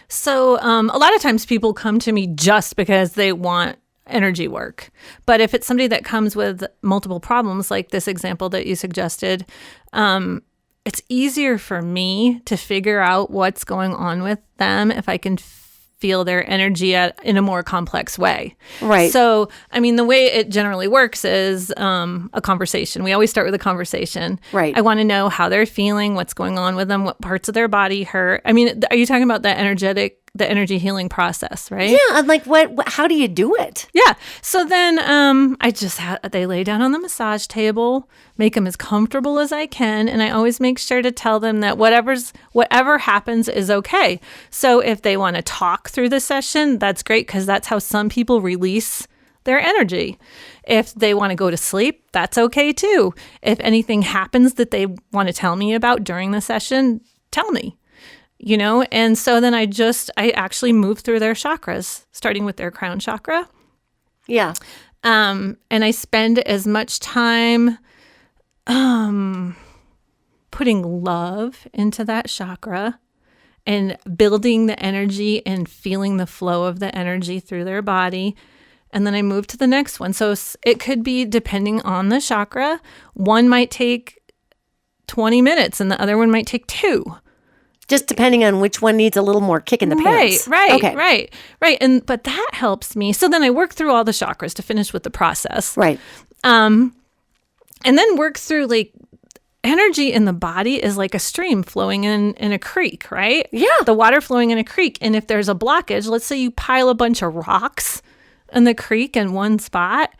So a lot of times people come to me just because they want energy work. But if it's somebody that comes with multiple problems, like this example that you suggested, it's easier for me to figure out what's going on with them if I can feel their energy in a more complex way. Right. So, I mean, the way it generally works is a conversation. We always start with a conversation. Right. I want to know how they're feeling, what's going on with them, what parts of their body hurt. I mean, are you talking about the energy healing process, right? Yeah. Like how do you do it? Yeah. So then they lay down on the massage table, make them as comfortable as I can. And I always make sure to tell them that whatever happens is okay. So if they want to talk through the session, that's great because that's how some people release their energy. If they want to go to sleep, that's okay too. If anything happens that they want to tell me about during the session, tell me. You know, and so then I actually move through their chakras, starting with their crown chakra. Yeah. And I spend as much time putting love into that chakra and building the energy and feeling the flow of the energy through their body. And then I move to the next one. So it could be, depending on the chakra, one might take 20 minutes and the other one might take 2. Just depending on which one needs a little more kick in the pants. Right. But that helps me. So then I work through all the chakras to finish with the process. Right. And then work through, like, energy in the body is like a stream flowing in a creek, right? Yeah. The water flowing in a creek. And if there's a blockage, let's say you pile a bunch of rocks in the creek in one spot,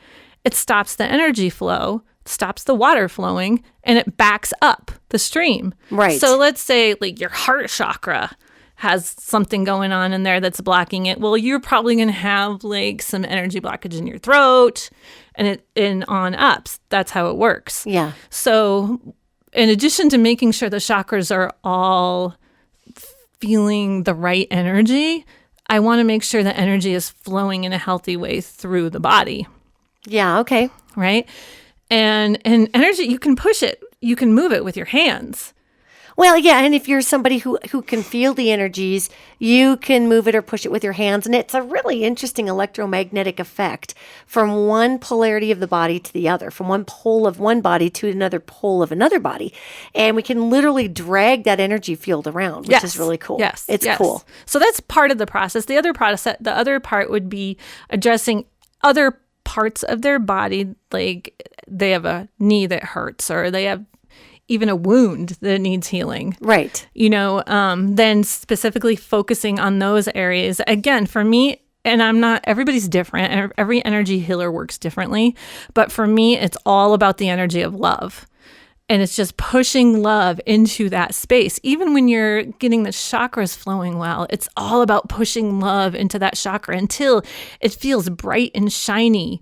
it stops the energy flow, stops the water flowing, and it backs up the stream. Right. So let's say, like, your heart chakra has something going on in there that's blocking it. Well, you're probably going to have, like, some energy blockage in your throat and on ups. That's how it works. Yeah. So in addition to making sure the chakras are all feeling the right energy, I want to make sure the energy is flowing in a healthy way through the body. Yeah. Okay. Right. And energy, you can push it. You can move it with your hands. Well, yeah, and if you're somebody who can feel the energies, you can move it or push it with your hands. And it's a really interesting electromagnetic effect from one polarity of the body to the other, from one pole of one body to another pole of another body. And we can literally drag that energy field around, which is really cool. Yes. It's cool. So that's part of the process. The other part would be addressing other parts of their body, like they have a knee that hurts, or they have even a wound that needs healing. Right. Then specifically focusing on those areas. Again, for me, and everybody's different, and every energy healer works differently, but for me, it's all about the energy of love. And it's just pushing love into that space. Even when you're getting the chakras flowing well, it's all about pushing love into that chakra until it feels bright and shiny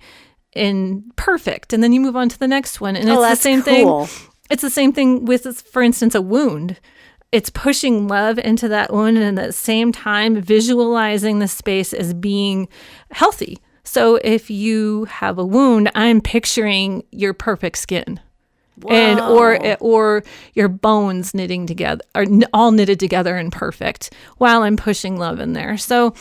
and perfect. And then you move on to the next one. And it's the same thing. It's the same thing with, for instance, a wound. It's pushing love into that wound, and at the same time visualizing the space as being healthy. So if you have a wound, I'm picturing your perfect skin. Wow. And or your bones knitting together, or all knitted together and perfect, while I'm pushing love in there. So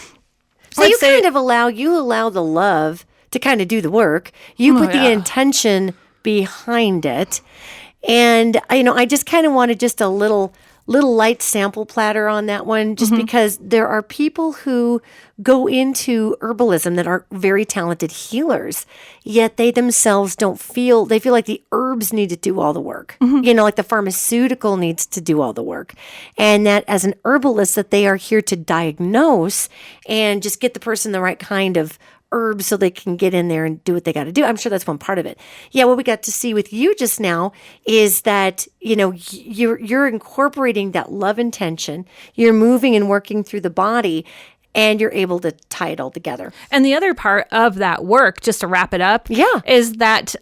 you kind of allow the love to kind of do the work. You put the intention behind it, and I just kind of wanted just a little light sample platter on that one, just because there are people who go into herbalism that are very talented healers, yet they themselves feel like the herbs need to do all the work. Like the pharmaceutical needs to do all the work. And that as an herbalist, that they are here to diagnose and just get the person the right kind of herbs so they can get in there and do what they got to do. I'm sure that's one part of it. Yeah, what we got to see with you just now is that, you're incorporating that love intention, you're moving and working through the body, and you're able to tie it all together. And the other part of that work, just to wrap it up, is that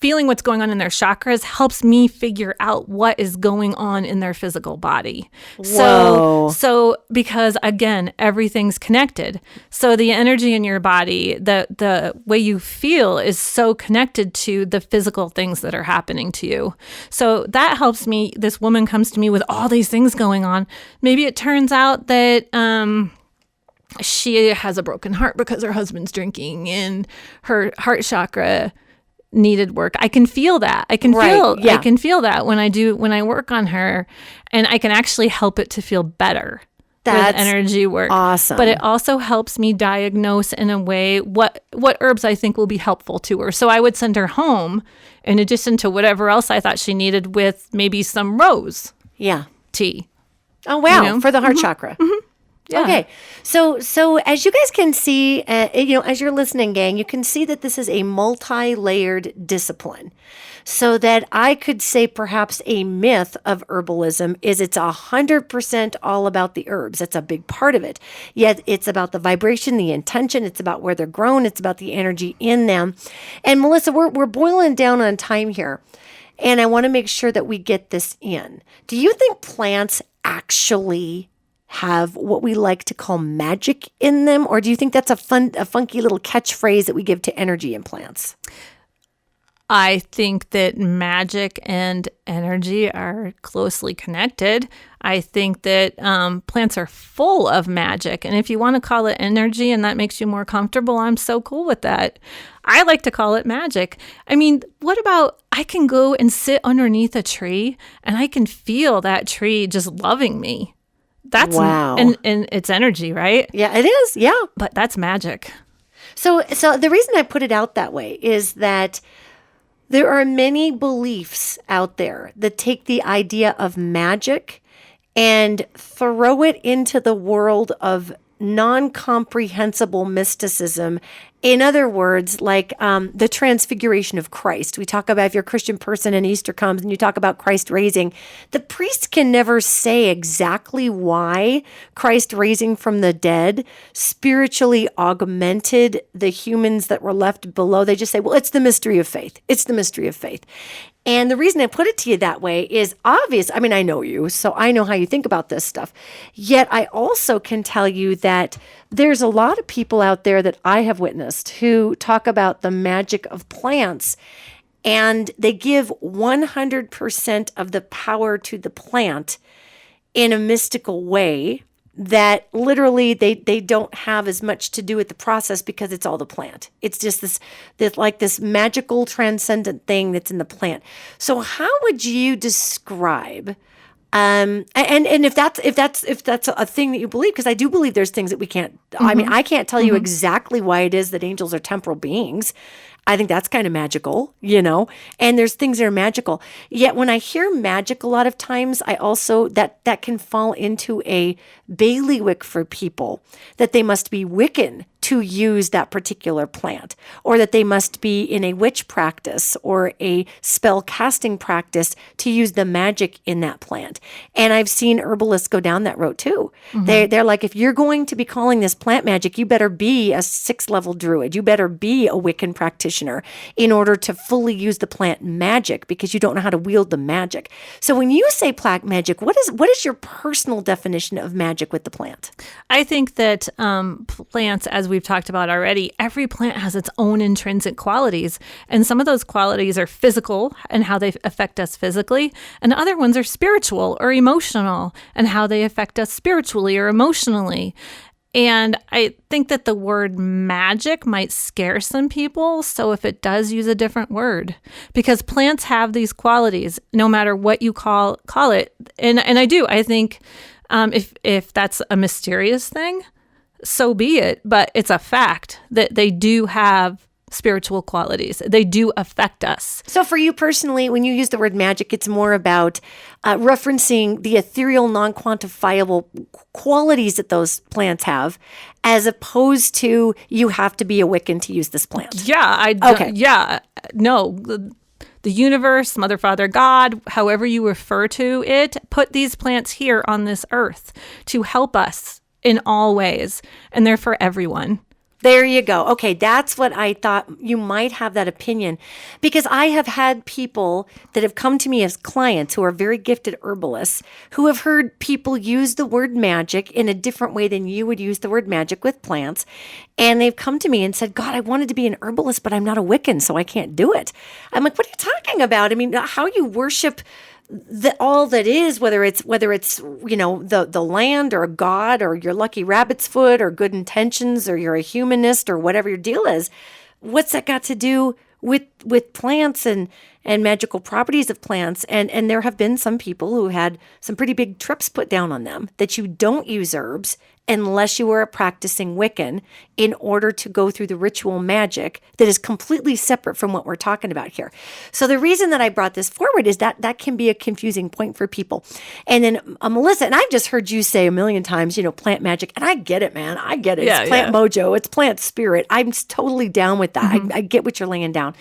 feeling what's going on in their chakras helps me figure out what is going on in their physical body. Whoa. So because, again, everything's connected. So the energy in your body, the way you feel is so connected to the physical things that are happening to you. So that helps me. This woman comes to me with all these things going on. Maybe it turns out that she has a broken heart because her husband's drinking, and her heart chakra needed work. I can feel that. I can feel that when I work on her, and I can actually help it to feel better. That's with energy work. Awesome. But it also helps me diagnose in a way what herbs I think will be helpful to her. So I would send her home in addition to whatever else I thought she needed, with maybe some rose tea. Oh wow, for the heart chakra. Yeah. Okay, so as you guys can see, as you're listening, gang, you can see that this is a multi-layered discipline. So that I could say perhaps a myth of herbalism is it's 100% all about the herbs. That's a big part of it. Yet it's about the vibration, the intention. It's about where they're grown. It's about the energy in them. And Melissa, we're boiling down on time here, and I want to make sure that we get this in. Do you think plants actually have what we like to call magic in them, or do you think that's a funky little catchphrase that we give to energy in plants? I think that magic and energy are closely connected. I think that plants are full of magic. And if you want to call it energy and that makes you more comfortable, I'm so cool with that. I like to call it magic. I mean, what about I can go and sit underneath a tree and I can feel that tree just loving me. That's wow. And it's energy, right? Yeah, it is. Yeah. But that's magic. So the reason I put it out that way is that there are many beliefs out there that take the idea of magic and throw it into the world of non-comprehensible mysticism. In other words, like the transfiguration of Christ. We talk about if you're a Christian person and Easter comes and you talk about Christ raising, the priest can never say exactly why Christ raising from the dead spiritually augmented the humans that were left below. They just say, well, it's the mystery of faith. It's the mystery of faith. And the reason I put it to you that way is obvious. I mean, I know you, so I know how you think about this stuff. Yet I also can tell you that there's a lot of people out there that I have witnessed who talk about the magic of plants, and they give 100% of the power to the plant in a mystical way that literally they don't have as much to do with the process because it's all the plant. It's just this magical transcendent thing that's in the plant. So how would you describe and if that's a thing that you believe, because I do believe there's things that we can't, I mean, I can't tell you exactly why it is that angels are temporal beings. I think that's kind of magical, and there's things that are magical. Yet when I hear magic, a lot of times I also, that can fall into a bailiwick for people, that they must be Wiccan to use that particular plant, or that they must be in a witch practice or a spell casting practice to use the magic in that plant. And I've seen herbalists go down that road too. They're like, if you're going to be calling this plant magic, you better be a 6th level druid. You better be a Wiccan practitioner in order to fully use the plant magic, because you don't know how to wield the magic. So when you say plant magic, what is your personal definition of magic with the plant? I think that plants, as we've talked about already, every plant has its own intrinsic qualities. And some of those qualities are physical and how they affect us physically. And other ones are spiritual or emotional and how they affect us spiritually or emotionally. And I think that the word magic might scare some people. So if it does, use a different word, because plants have these qualities no matter what you call it. And I think if that's a mysterious thing, so be it. But it's a fact that they do have spiritual qualities. They do affect us. So for you personally, when you use the word magic, it's more about referencing the ethereal, non-quantifiable qualities that those plants have, as opposed to you have to be a Wiccan to use this plant. The universe, Mother, Father, God, however you refer to it, put these plants here on this earth to help us in all ways. And they're for everyone. There you go. Okay, that's what I thought. You might have that opinion, because I have had people that have come to me as clients who are very gifted herbalists who have heard people use the word magic in a different way than you would use the word magic with plants. And they've come to me and said, God, I wanted to be an herbalist, but I'm not a Wiccan, so I can't do it. I'm like, what are you talking about? I mean, how you worship all that is, whether it's the land or God or your lucky rabbit's foot or good intentions, or you're a humanist or whatever your deal is, what's that got to do with plants and magical properties of plants? And there have been some people who had some pretty big trips put down on them that you don't use herbs unless you are a practicing Wiccan in order to go through the ritual magic that is completely separate from what we're talking about here. So the reason that I brought this forward is that can be a confusing point for people. And then Melissa, and I've just heard you say a million times, plant magic, and I get it, man. I get it. Yeah, it's plant mojo. It's plant spirit. I'm totally down with that. I get what you're laying down.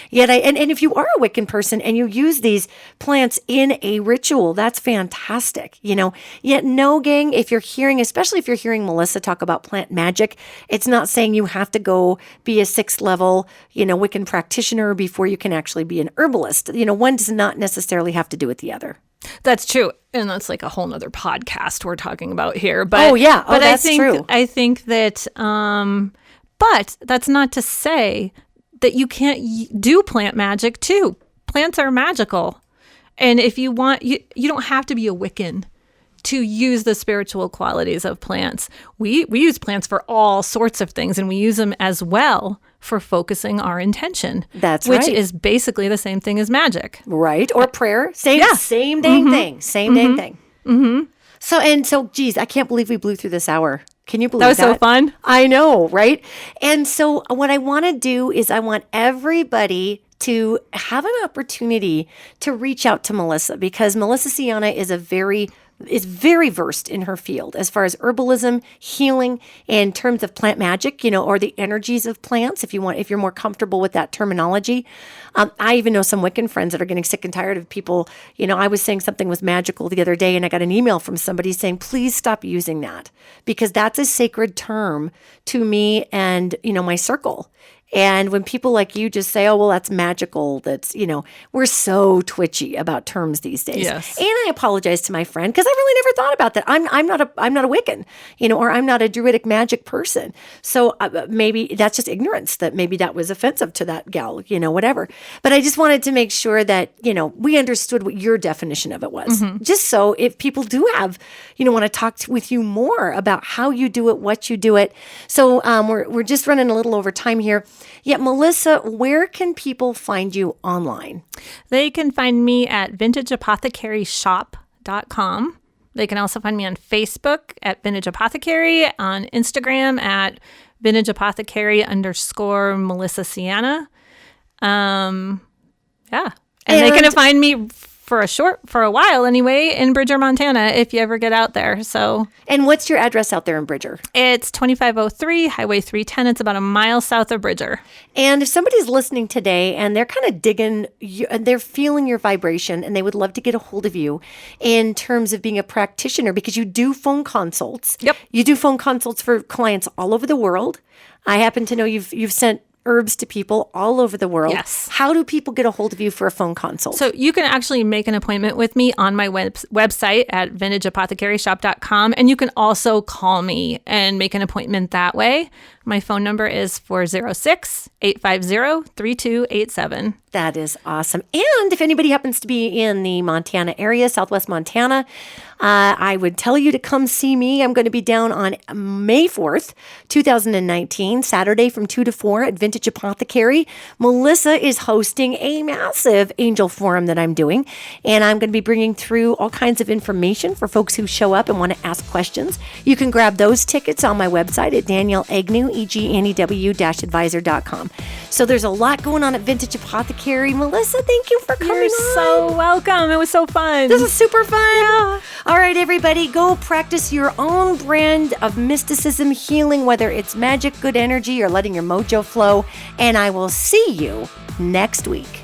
Yet and if you are a Wiccan person and you use these plants in a ritual, that's fantastic. Yet no, gang, if you're hearing Melissa talk about plant magic, it's not saying you have to go be a 6th level, Wiccan practitioner before you can actually be an herbalist. One does not necessarily have to do with the other. That's true. And that's like a whole nother podcast we're talking about here. But that's true. I think that, but that's not to say that you can't do plant magic too. Plants are magical. And if you want, you don't have to be a Wiccan to use the spiritual qualities of plants. We use plants for all sorts of things, and we use them as well for focusing our intention. That's right. Which is basically the same thing as magic. Right. Or prayer. Same dang thing. Same dang thing. Mm-hmm. So, geez, I can't believe we blew through this hour. Can you believe that? That was so fun. I know, right? And so what I want to do is I want everybody to have an opportunity to reach out to Melissa, because Melissa Scianna is very versed in her field as far as herbalism, healing, in terms of plant magic, or the energies of plants, if you're more comfortable with that terminology. I even know some Wiccan friends that are getting sick and tired of people. I was saying something was magical the other day, and I got an email from somebody saying, please stop using that, because that's a sacred term to me and, my circle. And when people like you just say, oh, well, that's magical, we're so twitchy about terms these days. Yes. And I apologize to my friend, because I really never thought about that. I'm not a Wiccan, or I'm not a druidic magic person. So maybe that's just ignorance, that maybe that was offensive to that gal, whatever. But I just wanted to make sure that, we understood what your definition of it was. Mm-hmm. Just so if people do have, want to talk with you more about how you do it, what you do it. So we're just running a little over time here. Yeah, Melissa, where can people find you online? They can find me at vintageapothecaryshop.com. They can also find me on Facebook at Vintage Apothecary, on Instagram at vintageapothecary_Melissa Scianna. And they can find me for a while anyway, in Bridger, Montana, if you ever get out there. So, and what's your address out there in Bridger? It's 2503 Highway 310. It's about a mile south of Bridger. And if somebody's listening today and they're kind of digging, they're feeling your vibration, and they would love to get a hold of you in terms of being a practitioner, because you do phone consults. Yep. You do phone consults for clients all over the world. I happen to know you've sent herbs to people all over the world. Yes. How do people get a hold of you for a phone consult? So you can actually make an appointment with me on my website at vintageapothecaryshop.com. And you can also call me and make an appointment that way. My phone number is 406-850-3287. That is awesome. And if anybody happens to be in the Montana area, Southwest Montana, I would tell you to come see me. I'm going to be down on May 4th, 2019, Saturday from 2 to 4 at Vintage Apothecary. Melissa is hosting a massive angel forum that I'm doing, and I'm going to be bringing through all kinds of information for folks who show up and want to ask questions. You can grab those tickets on my website at Danielle Egnew, EGNEW-advisor.com. So there's a lot going on at Vintage Apothecary. Melissa, thank you for coming You're so welcome. It was so fun. This is super fun. Yeah. All right, everybody, go practice your own brand of mysticism, healing, whether it's magic, good energy, or letting your mojo flow. And I will see you next week.